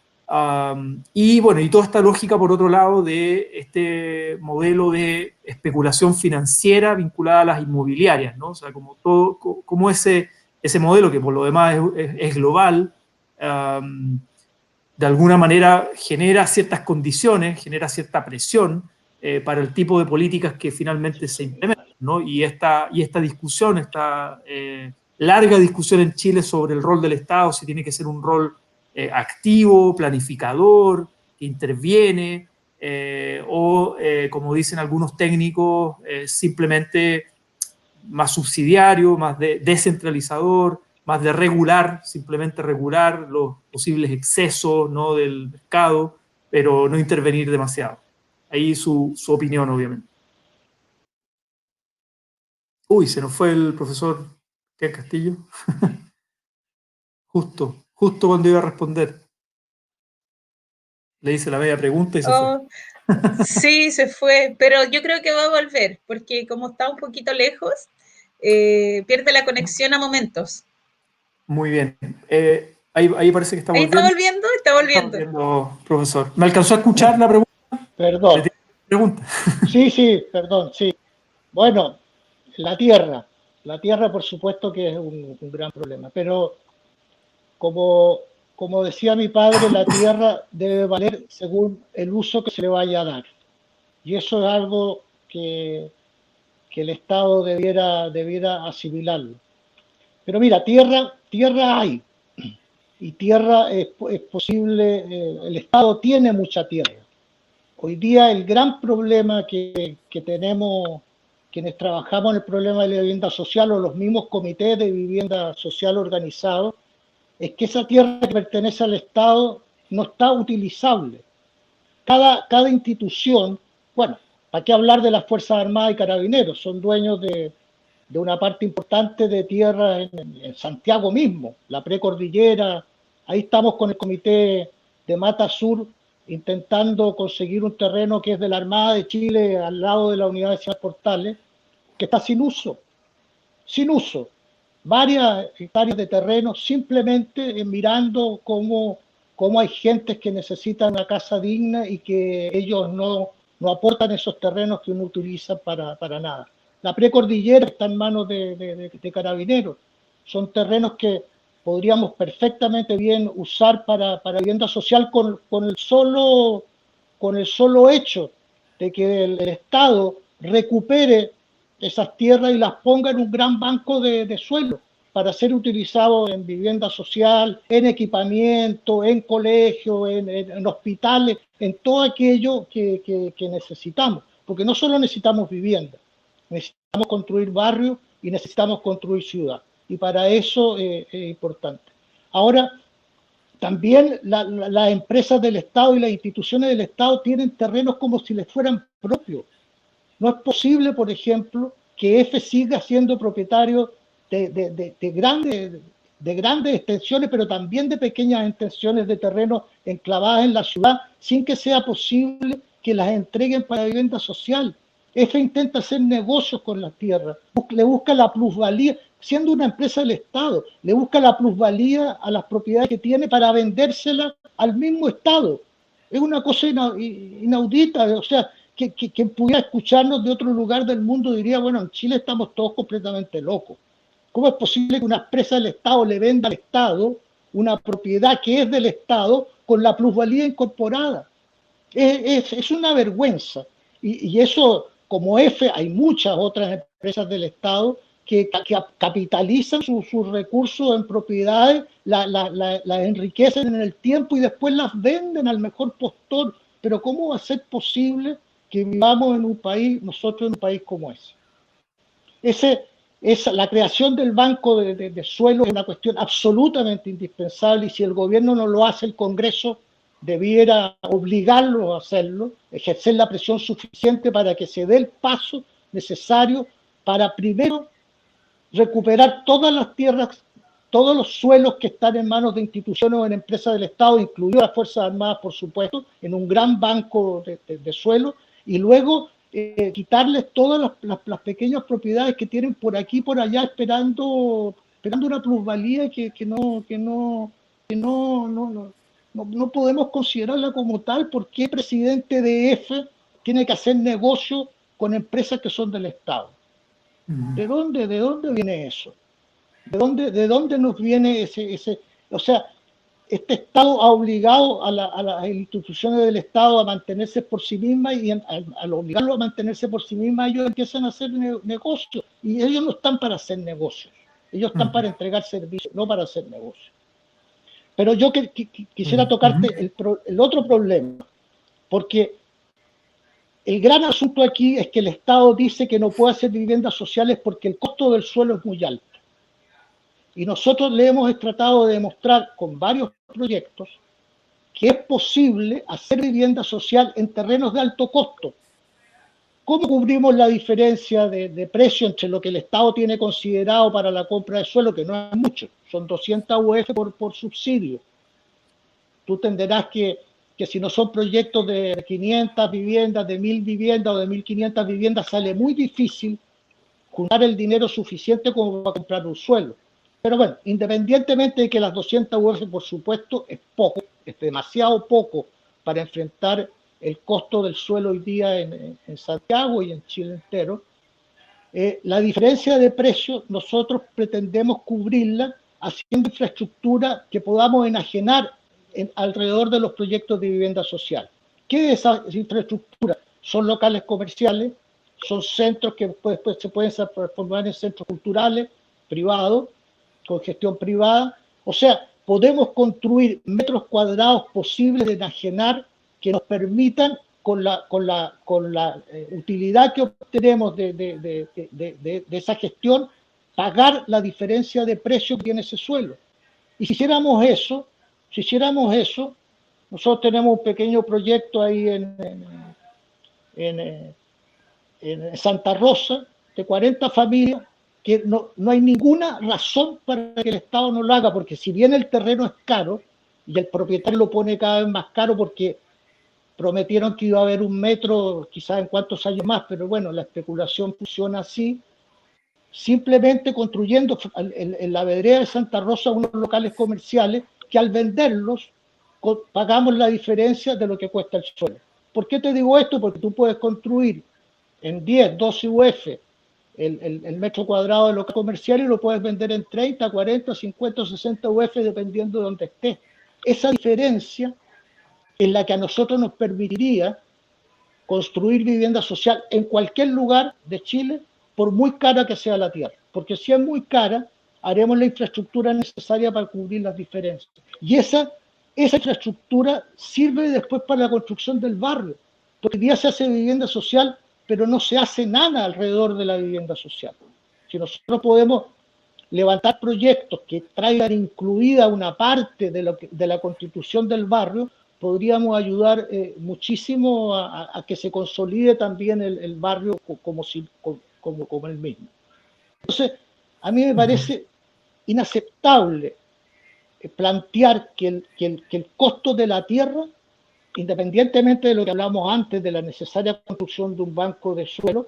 Y bueno, y toda esta lógica, por otro lado, de este modelo de especulación financiera vinculada a las inmobiliarias, ¿no? O sea, como ese modelo, que por lo demás es global, de alguna manera genera ciertas condiciones, genera cierta presión para el tipo de políticas que finalmente se implementan, ¿no? Y esta discusión, esta larga discusión en Chile sobre el rol del Estado, si tiene que ser un rol activo, planificador, que interviene, como dicen algunos técnicos, simplemente más subsidiario, más descentralizador, más de regular, simplemente regular los posibles excesos, ¿no?, del mercado, pero no intervenir demasiado. Ahí su opinión, obviamente. Uy, se nos fue el profesor Castillo. justo cuando iba a responder. Le hice la media pregunta y se fue. Sí, se fue, pero yo creo que va a volver, porque como está un poquito lejos, pierde la conexión a momentos. Muy bien. Ahí parece que está Ahí está volviendo. volviendo, está Está volviendo. volviendo, profesor. ¿Me alcanzó a escuchar la pregunta? ¿Le Perdón. tiene pregunta? Sí, sí, perdón, sí. Bueno, la tierra. La tierra, por supuesto, que es un gran problema. Pero como, como decía mi padre, la tierra debe valer según el uso que se le vaya a dar. Y eso es algo que el Estado debiera asimilarlo. Pero mira, tierra hay. Y tierra es posible, el Estado tiene mucha tierra. Hoy día el gran problema que tenemos quienes trabajamos en el problema de la vivienda social o los mismos comités de vivienda social organizados es que esa tierra que pertenece al Estado no está utilizable. Cada institución, bueno, ¿para qué hablar de las Fuerzas Armadas y Carabineros? Son dueños de una parte importante de tierra en Santiago mismo, la precordillera. Ahí estamos con el comité de Mata Sur intentando conseguir un terreno que es de la Armada de Chile al lado de la Unidad de Ciudad Portales, que está sin uso. Varias hectáreas de terreno simplemente mirando cómo hay gentes que necesitan una casa digna y que ellos no aportan esos terrenos que uno utiliza para nada. La precordillera está en manos de Carabineros. Son terrenos que podríamos perfectamente bien usar para vivienda social con el solo hecho de que el Estado recupere esas tierras y las ponga en un gran banco de suelo para ser utilizado en vivienda social, en equipamiento, en colegios, en hospitales, en todo aquello que necesitamos. Porque no solo necesitamos vivienda, necesitamos construir barrios y necesitamos construir ciudad. Y para eso es importante. Ahora, también las empresas del Estado y las instituciones del Estado tienen terrenos como si les fueran propios. No es posible, por ejemplo, que EFE siga siendo propietario de grandes extensiones, pero también de pequeñas extensiones de terrenos enclavadas en la ciudad, sin que sea posible que las entreguen para vivienda social. EFE intenta hacer negocios con las tierras, le busca la plusvalía, siendo una empresa del Estado, le busca la plusvalía a las propiedades que tiene para vendérselas al mismo Estado. Es una cosa inaudita, o sea, quien pudiera escucharnos de otro lugar del mundo diría, bueno, en Chile estamos todos completamente locos. ¿Cómo es posible que una empresa del Estado le venda al Estado una propiedad que es del Estado con la plusvalía incorporada? Es una vergüenza. Y eso, como EFE, hay muchas otras empresas del Estado que capitalizan sus recursos en propiedades, las enriquecen en el tiempo y después las venden al mejor postor. Pero ¿cómo va a ser posible que vivamos en un país, nosotros en un país como ese? La creación del banco de suelo es una cuestión absolutamente indispensable y si el gobierno no lo hace, el Congreso debiera obligarlo a hacerlo, ejercer la presión suficiente para que se dé el paso necesario para primero recuperar todas las tierras, todos los suelos que están en manos de instituciones o en empresas del Estado, incluidas las Fuerzas Armadas, por supuesto, en un gran banco de suelo, y luego quitarles todas las pequeñas propiedades que tienen por aquí y por allá esperando una plusvalía que no podemos considerarla como tal. Porque el presidente de EFE tiene que hacer negocio con empresas que son del Estado. ¿De dónde viene eso? ¿De dónde nos viene ese? O sea, este Estado ha obligado a las instituciones del Estado a mantenerse por sí mismas y al obligarlo a mantenerse por sí mismas, ellos empiezan a hacer negocios. Y ellos no están para hacer negocios. Ellos están para entregar servicios, no para hacer negocios. Pero yo quisiera tocarte el otro problema, porque el gran asunto aquí es que el Estado dice que no puede hacer viviendas sociales porque el costo del suelo es muy alto. Y nosotros le hemos tratado de demostrar con varios proyectos que es posible hacer vivienda social en terrenos de alto costo. ¿Cómo cubrimos la diferencia de precio entre lo que el Estado tiene considerado para la compra de suelo, que no es mucho, son 200 UF por subsidio? Tú entenderás que si no son proyectos de 500 viviendas, de 1000 viviendas o de 1500 viviendas, sale muy difícil juntar el dinero suficiente como para comprar un suelo. Pero bueno, independientemente de que las 200 UF, por supuesto, es poco, es demasiado poco para enfrentar el costo del suelo hoy día en Santiago y en Chile entero, la diferencia de precio nosotros pretendemos cubrirla haciendo infraestructura que podamos enajenar alrededor de los proyectos de vivienda social. ¿Qué es esa infraestructura? Son locales comerciales, son centros que después se pueden transformar en centros culturales, privados, con gestión privada. O sea, podemos construir metros cuadrados posibles de enajenar que nos permitan, con la utilidad que obtenemos de esa gestión, pagar la diferencia de precio que tiene ese suelo. Y si hiciéramos eso, nosotros tenemos un pequeño proyecto ahí en Santa Rosa, de 40 familias, que no hay ninguna razón para que el Estado no lo haga, porque si bien el terreno es caro, y el propietario lo pone cada vez más caro porque prometieron que iba a haber un metro quizás en cuántos años más, pero bueno, la especulación funciona así, simplemente construyendo en la vereda de Santa Rosa unos locales comerciales que al venderlos pagamos la diferencia de lo que cuesta el suelo. ¿Por qué te digo esto? Porque tú puedes construir en 10, 12 UF el metro cuadrado de local comercial y lo puedes vender en 30, 40, 50, 60 UF dependiendo de donde estés. Esa diferencia es la que a nosotros nos permitiría construir vivienda social en cualquier lugar de Chile, por muy cara que sea la tierra. Porque si es muy cara, haremos la infraestructura necesaria para cubrir las diferencias. Y esa infraestructura sirve después para la construcción del barrio. Porque hoy día se hace vivienda social, pero no se hace nada alrededor de la vivienda social. Si nosotros podemos levantar proyectos que traigan incluida una parte de la constitución del barrio, podríamos ayudar muchísimo a que se consolide también el barrio como el mismo. Entonces, a mí me parece inaceptable plantear que el costo de la tierra, independientemente de lo que hablamos antes de la necesaria construcción de un banco de suelo,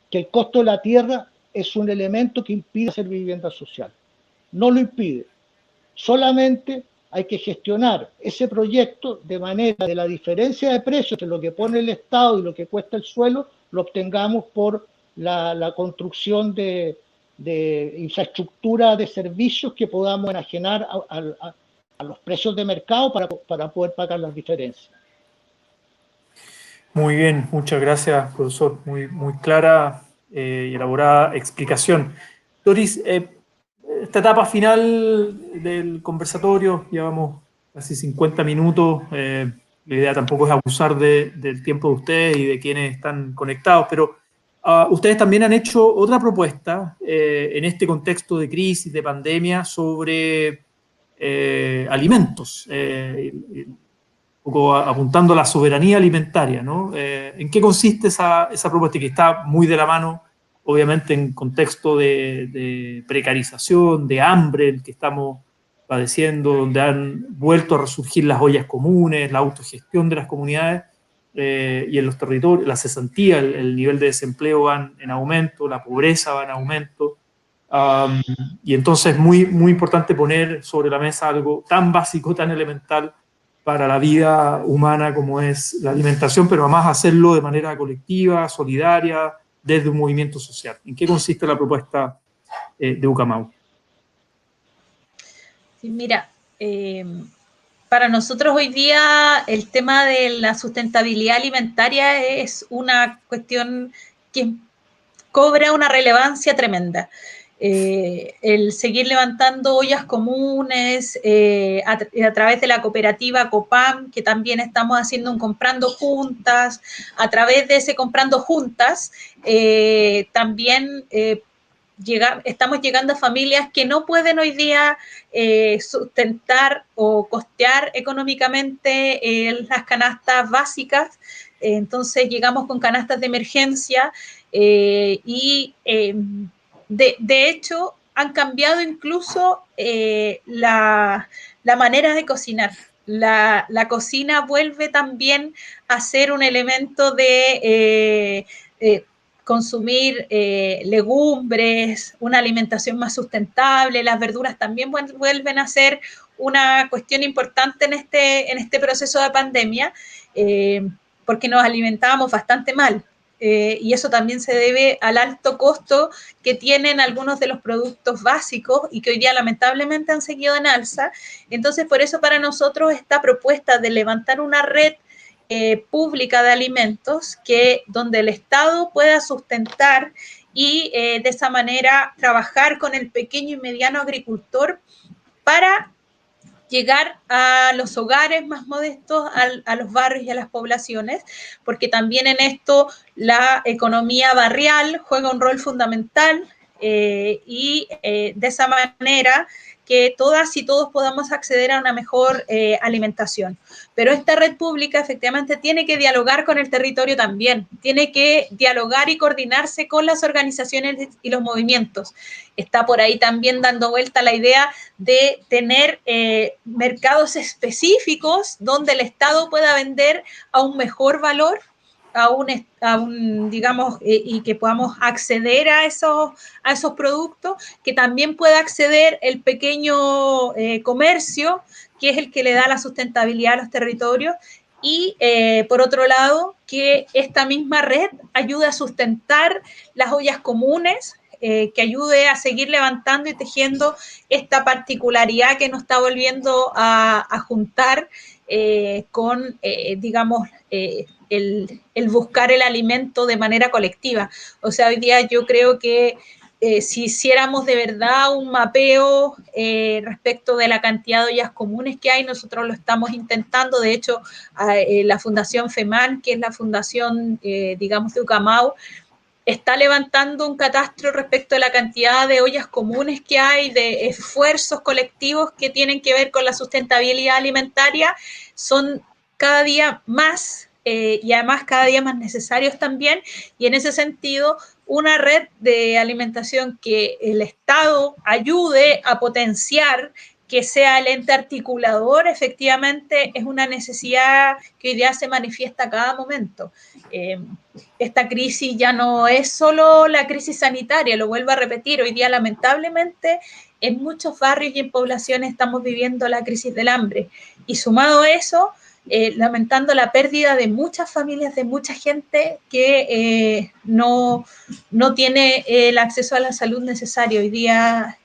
que el costo de la tierra es un elemento que impide hacer vivienda social. No lo impide. Solamente hay que gestionar ese proyecto de manera de la diferencia de precios entre lo que pone el Estado y lo que cuesta el suelo, lo obtengamos por la construcción de infraestructura de servicios que podamos enajenar a los precios de mercado para poder pagar las diferencias. Muy bien, muchas gracias, profesor. Muy clara y elaborada explicación. Doris, esta etapa final del conversatorio, llevamos casi 50 minutos. La idea tampoco es abusar del tiempo de ustedes y de quienes están conectados, pero ustedes también han hecho otra propuesta en este contexto de crisis, de pandemia, sobre alimentos. Un poco apuntando a la soberanía alimentaria, ¿no? ¿En qué consiste esa propuesta que está muy de la mano, obviamente, en contexto de precarización, de hambre, el que estamos padeciendo, donde han vuelto a resurgir las ollas comunes, la autogestión de las comunidades y en los territorios, la cesantía, el nivel de desempleo van en aumento, la pobreza va en aumento. Y entonces es muy importante poner sobre la mesa algo tan básico, tan elemental para la vida humana como es la alimentación, pero además hacerlo de manera colectiva, solidaria, desde un movimiento social. ¿En qué consiste la propuesta de Ucamau? Sí, mira, para nosotros hoy día el tema de la sustentabilidad alimentaria es una cuestión que cobra una relevancia tremenda. El seguir levantando ollas comunes a través de la cooperativa COPAM, que también estamos haciendo un comprando juntas, a través de ese comprando juntas, también estamos llegando a familias que no pueden hoy día sustentar o costear económicamente las canastas básicas. Entonces llegamos con canastas de emergencia y de hecho han cambiado incluso la manera de cocinar. La cocina vuelve también a ser un elemento de consumir legumbres, una alimentación más sustentable. Las verduras también vuelven a ser una cuestión importante en este proceso de pandemia, porque nos alimentábamos bastante mal. Y eso también se debe al alto costo que tienen algunos de los productos básicos y que hoy día lamentablemente han seguido en alza. Entonces, por eso para nosotros esta propuesta de levantar una red pública de alimentos donde el Estado pueda sustentar y de esa manera trabajar con el pequeño y mediano agricultor para llegar a los hogares más modestos, a los barrios y a las poblaciones, porque también en esto la economía barrial juega un rol fundamental y de esa manera que todas y todos podamos acceder a una mejor alimentación. Pero esta red pública efectivamente tiene que dialogar con el territorio también, tiene que dialogar y coordinarse con las organizaciones y los movimientos. Está por ahí también dando vuelta la idea de tener mercados específicos donde el Estado pueda vender a un mejor valor, digamos, y que podamos acceder a esos productos, que también pueda acceder el pequeño comercio, que es el que le da la sustentabilidad a los territorios, y por otro lado, que esta misma red ayude a sustentar las ollas comunes, que ayude a seguir levantando y tejiendo esta particularidad que nos está volviendo a juntar con, digamos, el buscar el alimento de manera colectiva. O sea, hoy día yo creo que si hiciéramos de verdad un mapeo respecto de la cantidad de ollas comunes que hay, nosotros lo estamos intentando. De hecho, la Fundación FEMAN, que es la fundación, digamos, de Ucamau, está levantando un catastro respecto a la cantidad de ollas comunes que hay, de esfuerzos colectivos que tienen que ver con la sustentabilidad alimentaria. Son cada día más y además cada día más necesarios también, y en ese sentido una red de alimentación que el Estado ayude a potenciar, que sea el ente articulador, efectivamente es una necesidad que hoy día se manifiesta a cada momento. Esta crisis ya no es solo la crisis sanitaria, lo vuelvo a repetir, hoy día lamentablemente en muchos barrios y en poblaciones estamos viviendo la crisis del hambre, y sumado a eso, lamentando la pérdida de muchas familias, de mucha gente que no tiene el acceso a la salud necesario. Hoy día,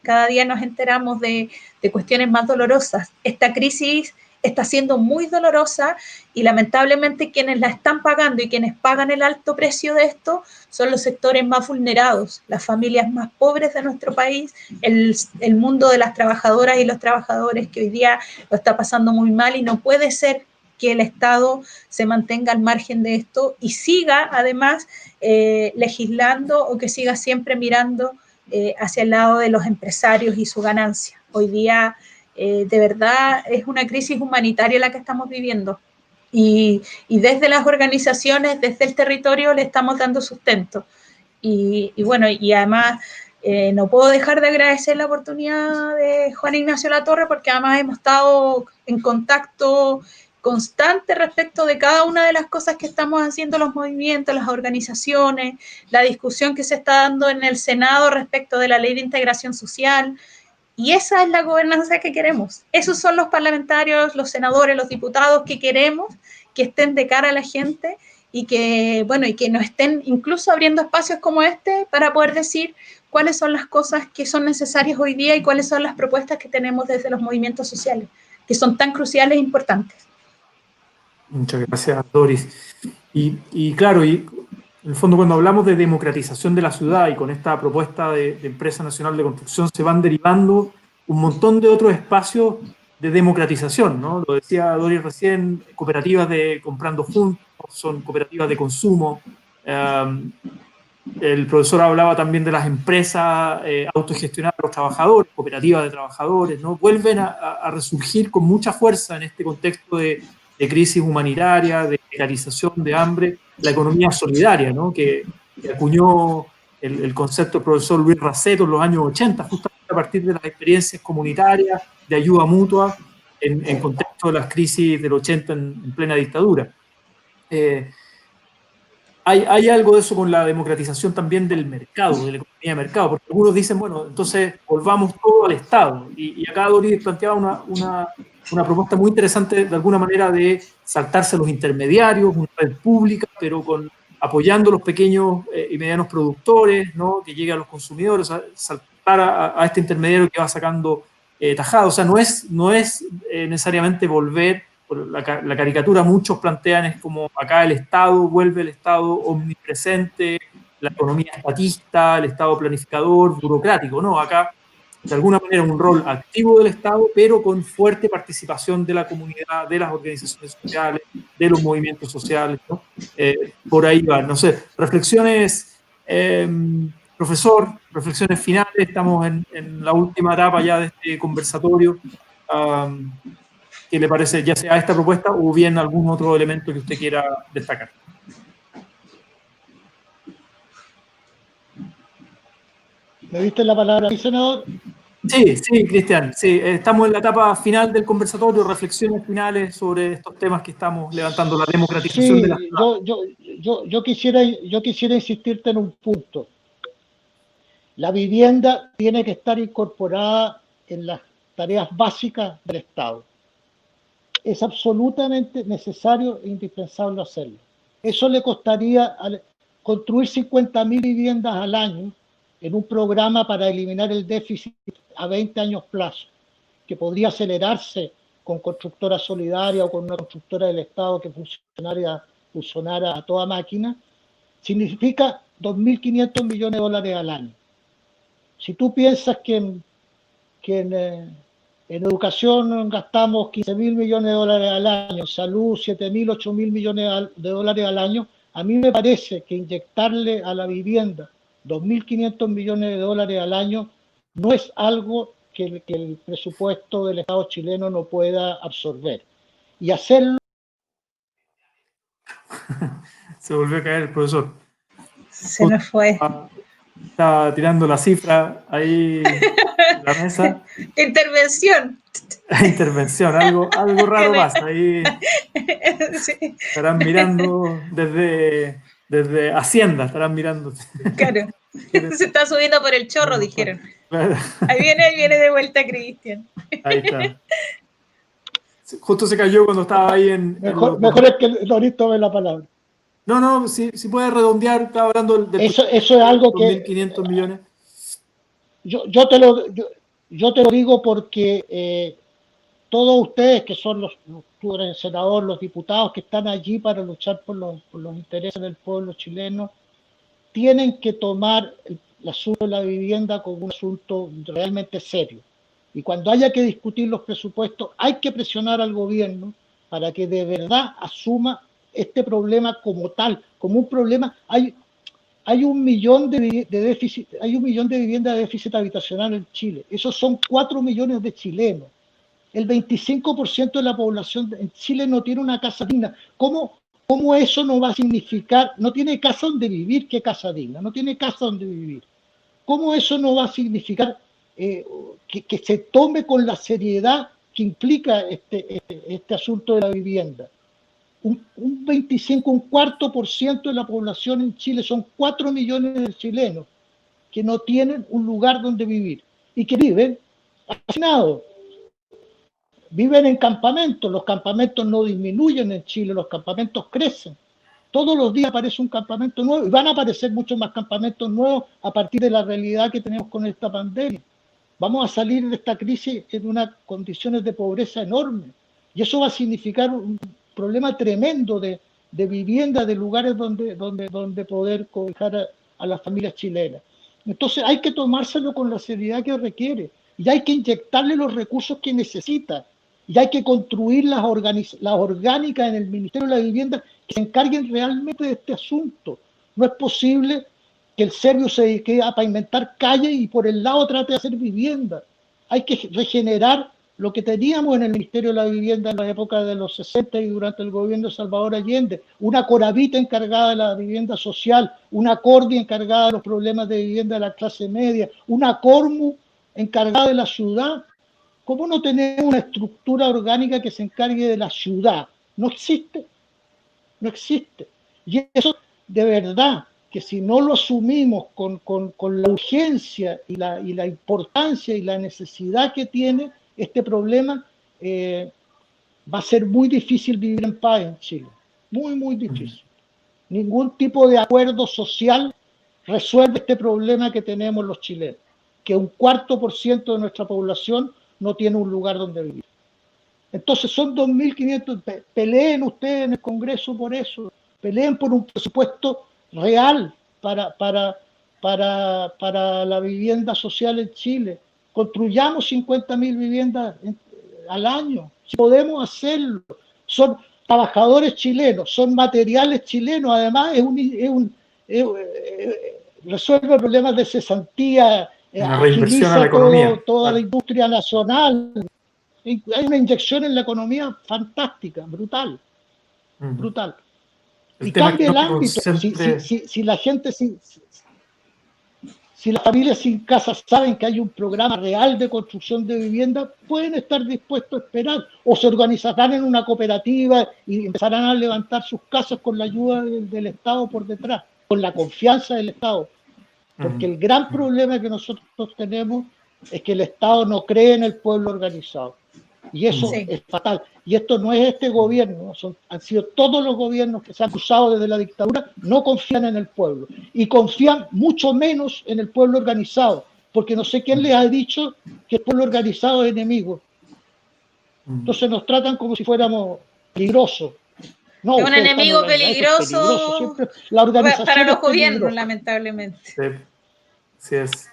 cada día nos enteramos de cuestiones más dolorosas. Esta crisis está siendo muy dolorosa y lamentablemente quienes la están pagando y quienes pagan el alto precio de esto son los sectores más vulnerados, las familias más pobres de nuestro país, el mundo de las trabajadoras y los trabajadores que hoy día lo está pasando muy mal, y no puede ser que el Estado se mantenga al margen de esto y siga además legislando, o que siga siempre mirando hacia el lado de los empresarios y su ganancia. Hoy día de verdad es una crisis humanitaria la que estamos viviendo, y desde las organizaciones, desde el territorio le estamos dando sustento. Y bueno, y además no puedo dejar de agradecer la oportunidad de Juan Ignacio Latorre, porque además hemos estado en contacto constante respecto de cada una de las cosas que estamos haciendo los movimientos, las organizaciones, la discusión que se está dando en el Senado respecto de la Ley de Integración Social. Y esa es la gobernanza que queremos. Esos son los parlamentarios, los senadores, los diputados que queremos, que estén de cara a la gente y que, bueno, y que nos estén incluso abriendo espacios como este para poder decir cuáles son las cosas que son necesarias hoy día y cuáles son las propuestas que tenemos desde los movimientos sociales, que son tan cruciales e importantes. Muchas gracias, Doris. Y claro, y en el fondo cuando hablamos de democratización de la ciudad y con esta propuesta de Empresa Nacional de Construcción se van derivando un montón de otros espacios de democratización, ¿no? Lo decía Doris recién, cooperativas de comprando juntos, son cooperativas de consumo. El profesor hablaba también de las empresas autogestionadas por los trabajadores, cooperativas de trabajadores, ¿no? Vuelven a resurgir con mucha fuerza en este contexto de crisis humanitaria, de precarización, de hambre, la economía solidaria, ¿no? que acuñó el concepto del profesor Luis Raceto en los años 80, justamente a partir de las experiencias comunitarias, de ayuda mutua, en contexto de las crisis del 80 en plena dictadura. hay algo de eso con la democratización también del mercado, de la economía de mercado, porque algunos dicen, bueno, entonces volvamos todo al Estado. Y acá Doris planteaba una propuesta muy interesante, de alguna manera, de saltarse los intermediarios, una red pública, pero apoyando a los pequeños y medianos productores, ¿no? Que llegue a los consumidores, saltar a este intermediario que va sacando tajada. O sea, no es necesariamente volver. La caricatura muchos plantean es como acá vuelve el Estado omnipresente, la economía estatista, el Estado planificador, burocrático, ¿no? Acá, de alguna manera, un rol activo del Estado, pero con fuerte participación de la comunidad, de las organizaciones sociales, de los movimientos sociales, ¿no? Por ahí va, no sé, reflexiones, profesor, reflexiones finales, estamos en la última etapa ya de este conversatorio. ¿Qué le parece, ya sea esta propuesta o bien algún otro elemento que usted quiera destacar? ¿Me diste la palabra, senador? Sí, Cristian. Sí, estamos en la etapa final del conversatorio, reflexiones finales sobre estos temas que estamos levantando, la democratización de la Sí, ciudad. yo quisiera insistirte en un punto. La vivienda tiene que estar incorporada en las tareas básicas del Estado. Es absolutamente necesario e indispensable hacerlo. Eso le costaría construir 50.000 viviendas al año en un programa para eliminar el déficit a 20 años plazo, que podría acelerarse con constructora solidaria o con una constructora del Estado que funcionara a toda máquina, significa 2.500 millones de dólares al año. Si tú piensas que en educación gastamos 15.000 millones de dólares al año, salud 7.000, 8.000 millones de dólares al año, a mí me parece que inyectarle a la vivienda 2.500 millones de dólares al año no es algo que el presupuesto del Estado chileno no pueda absorber. Y hacerlo... Se volvió a caer el profesor. Se nos fue. Estaba tirando la cifra ahí en la mesa. Intervención. Intervención, algo raro pasa. Ahí Sí. estarán mirando desde Hacienda, estarán mirando. Claro. Se está subiendo por el chorro, dijeron. Ahí viene de vuelta Cristian. Ahí está. Justo se cayó cuando estaba ahí Mejor es que Doris tome la palabra. No, si puede redondear, estaba hablando del eso es algo que 2.500 millones. Yo te lo digo porque todos ustedes que son tú eres el senador, los diputados que están allí para luchar por los intereses del pueblo chileno, tienen que tomar el asunto de la vivienda como un asunto realmente serio. Y cuando haya que discutir los presupuestos, hay que presionar al gobierno para que de verdad asuma este problema como tal, como un problema. Hay 1 millón de viviendas de déficit habitacional en Chile. Esos son 4 millones de chilenos. El 25% de la población en Chile no tiene una casa digna. ¿Cómo eso no va a significar? No tiene casa donde vivir, ¿qué casa digna? No tiene casa donde vivir. ¿Cómo eso no va a significar que se tome con la seriedad que implica este asunto de la vivienda? Un 25, un cuarto por ciento de la población en Chile, son 4 millones de chilenos que no tienen un lugar donde vivir y que viven hacinados. Viven en campamentos, los campamentos no disminuyen en Chile, los campamentos crecen. Todos los días aparece un campamento nuevo y van a aparecer muchos más campamentos nuevos a partir de la realidad que tenemos con esta pandemia. Vamos a salir de esta crisis en unas condiciones de pobreza enormes y eso va a significar un problema tremendo de vivienda, de lugares donde poder cobijar a las familias chilenas. Entonces hay que tomárselo con la seriedad que requiere y hay que inyectarle los recursos que necesita y hay que construir las orgánicas en el Ministerio de la Vivienda que se encarguen realmente de este asunto. No es posible que el serbio se dedique a pavimentar calles y por el lado trate de hacer vivienda. Hay que regenerar lo que teníamos en el Ministerio de la Vivienda en la época de los 60 y durante el gobierno de Salvador Allende, una Coravita encargada de la vivienda social, una Cordi encargada de los problemas de vivienda de la clase media, una Cormu encargada de la ciudad. ¿Cómo no tenemos una estructura orgánica que se encargue de la ciudad? No existe. No existe. Y eso de verdad que si no lo asumimos con la urgencia y la importancia y la necesidad que tiene este problema, va a ser muy difícil vivir en paz en Chile. Muy, muy difícil. Ningún tipo de acuerdo social resuelve este problema que tenemos los chilenos, que 1/4% de nuestra población no tiene un lugar donde vivir. Entonces son 2.500, peleen ustedes en el Congreso por eso, peleen por un presupuesto real para la vivienda social en Chile. Construyamos 50.000 viviendas al año, si podemos hacerlo. Son trabajadores chilenos, son materiales chilenos, además resuelve problemas de cesantía, Una reinversión a la agiliza economía. toda la industria nacional. Hay una inyección en la economía fantástica, brutal, brutal. El Y tema cambia el económico ámbito. siempre... Si la gente, si las familias sin casa saben que hay un programa real de construcción de vivienda, pueden estar dispuestos a esperar, o se organizarán en una cooperativa y empezarán a levantar sus casas con la ayuda del Estado por detrás, con la confianza del Estado. Porque el gran problema que nosotros tenemos es que el Estado no cree en el pueblo organizado. Y eso es fatal. Y esto no es este gobierno, han sido todos los gobiernos que se han usado desde la dictadura, no confían en el pueblo. Y confían mucho menos en el pueblo organizado, porque no sé quién les ha dicho que el pueblo organizado es enemigo. Entonces nos tratan como si fuéramos peligrosos. No, es un enemigo peligroso siempre la organización para los es gobiernos, peligrosa. lamentablemente. Sí, así es.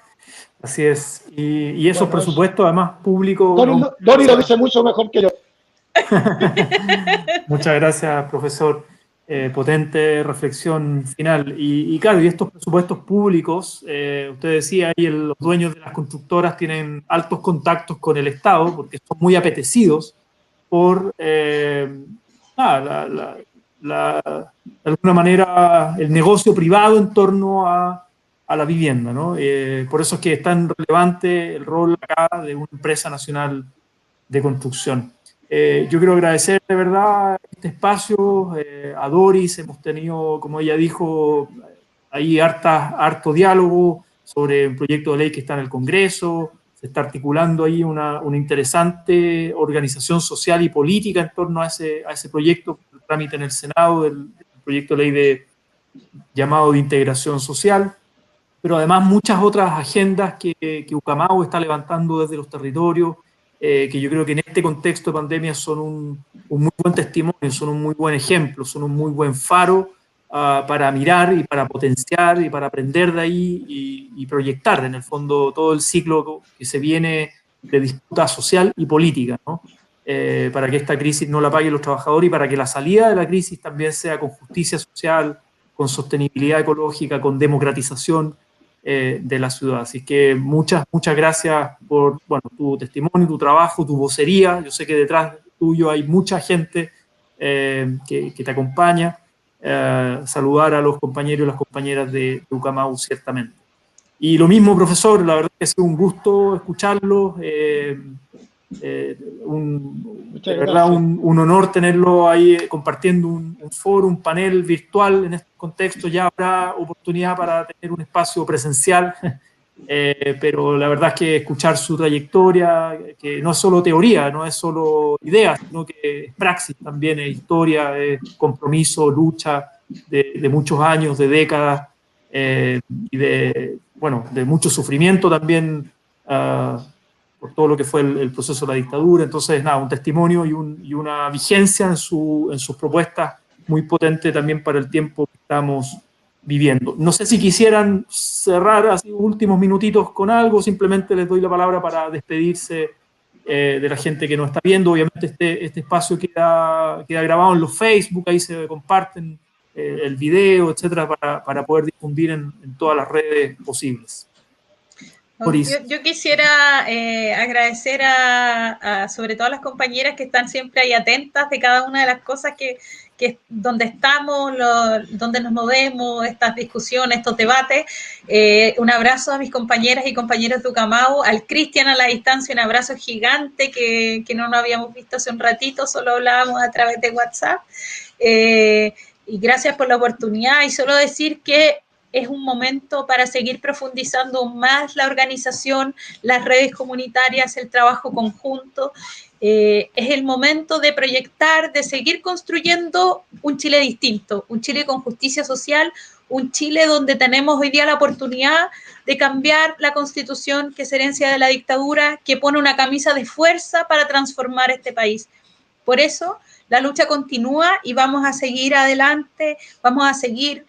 Así es. Y esos Bueno, presupuestos, además, públicos... Dori lo dice mucho mejor que yo. Muchas gracias, profesor. Potente reflexión final. Y claro, y estos presupuestos públicos, usted decía ahí, los dueños de las constructoras tienen altos contactos con el Estado porque son muy apetecidos por, de alguna manera, el negocio privado en torno a la vivienda, ¿no? Por eso es que es tan relevante el rol acá de una empresa nacional de construcción. Yo quiero agradecer de verdad este espacio a Doris. Hemos tenido, como ella dijo, ahí harto diálogo sobre un proyecto de ley que está en el Congreso. Se está articulando ahí una interesante organización social y política en torno a ese proyecto, el trámite en el Senado del proyecto de ley llamado de integración social, pero además muchas otras agendas que Ucamau está levantando desde los territorios, que yo creo que en este contexto de pandemia son un muy buen testimonio, son un muy buen ejemplo, son un muy buen faro para mirar y para potenciar y para aprender de ahí y proyectar en el fondo todo el ciclo que se viene de disputa social y política, ¿no? Para que esta crisis no la paguen los trabajadores y para que la salida de la crisis también sea con justicia social, con sostenibilidad ecológica, con democratización de la ciudad. Así que muchas gracias por tu testimonio, tu trabajo, tu vocería. Yo sé que detrás tuyo hay mucha gente que te acompaña. Saludar a los compañeros y las compañeras de Ucamau, ciertamente. Y lo mismo, profesor, la verdad que ha sido un gusto escucharlo. De verdad un honor tenerlo ahí compartiendo un foro, un panel virtual en este contexto. Ya habrá oportunidad para tener un espacio presencial, pero la verdad es que escuchar su trayectoria, que no es solo teoría, no es solo ideas, sino que es praxis también, es historia, es compromiso, lucha de muchos años, de décadas, y de mucho sufrimiento también, por todo lo que fue el proceso de la dictadura. Entonces, nada, un testimonio y una vigencia en sus propuestas muy potente también para el tiempo que estamos viviendo. No sé si quisieran cerrar así últimos minutitos con algo, simplemente les doy la palabra para despedirse de la gente que nos está viendo. Obviamente este espacio queda grabado en los Facebook, ahí se comparten el video, etcétera, para poder difundir en todas las redes posibles. Yo quisiera agradecer sobre todo a las compañeras que están siempre ahí atentas de cada una de las cosas que donde estamos, donde nos movemos, estas discusiones, estos debates. Un abrazo a mis compañeras y compañeros de Ucamau, al Cristian a la distancia, un abrazo gigante que no nos habíamos visto hace un ratito, solo hablábamos a través de WhatsApp. y gracias por la oportunidad, y solo decir que es un momento para seguir profundizando más la organización, las redes comunitarias, el trabajo conjunto. Es el momento de proyectar, de seguir construyendo un Chile distinto, un Chile con justicia social, un Chile donde tenemos hoy día la oportunidad de cambiar la Constitución, que es herencia de la dictadura, que pone una camisa de fuerza para transformar este país. Por eso la lucha continúa y vamos a seguir adelante, vamos a seguir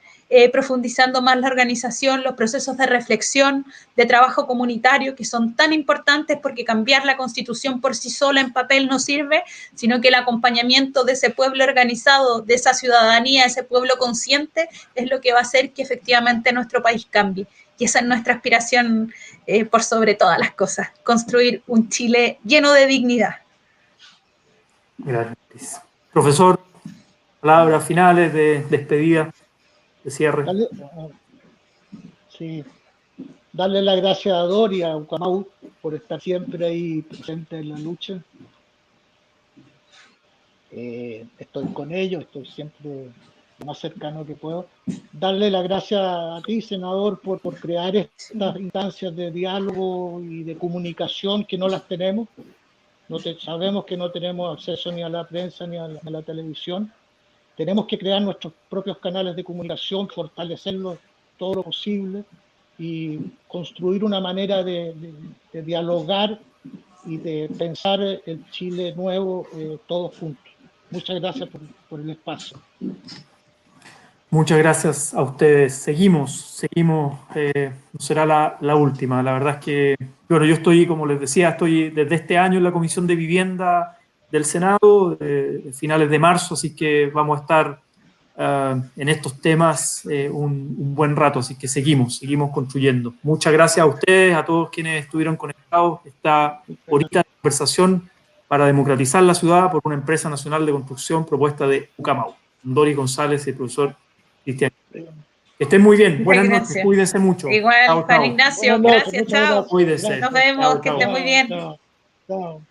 profundizando más la organización, los procesos de reflexión, de trabajo comunitario, que son tan importantes, porque cambiar la Constitución por sí sola en papel no sirve, sino que el acompañamiento de ese pueblo organizado, de esa ciudadanía, ese pueblo consciente, es lo que va a hacer que efectivamente nuestro país cambie. Y esa es nuestra aspiración por sobre todas las cosas, construir un Chile lleno de dignidad. Gracias. Profesor, palabras finales de despedida, de cierre. Sí, darle las gracias a Dori y a Ucamau por estar siempre ahí presente en la lucha. Estoy con ellos, estoy siempre lo más cercano que puedo. Darle las gracias a ti, senador, por crear estas instancias de diálogo y de comunicación que no las tenemos. Sabemos que no tenemos acceso ni a la prensa ni a la televisión. Tenemos que crear nuestros propios canales de comunicación, fortalecerlos todo lo posible y construir una manera de dialogar y de pensar el Chile nuevo todos juntos. Muchas gracias por el espacio. Muchas gracias a ustedes. Seguimos, no será la última. La verdad es que, bueno, yo estoy, como les decía, estoy desde este año en la Comisión de Vivienda del Senado, finales de marzo, así que vamos a estar en estos temas un buen rato, así que seguimos construyendo. Muchas gracias a ustedes, a todos quienes estuvieron conectados. Esta horita de conversación para democratizar la ciudad por una empresa nacional de construcción propuesta de Ucamau. Dori González y el profesor Cristian. Que estén muy bien. Buenas noches. Cuídense mucho. Igual, chao, Juan chao. Ignacio, Buenas noches, gracias, muchas chao. gracias. Cuídense. Nos vemos, Chao, que chao. estén muy bien. Chao.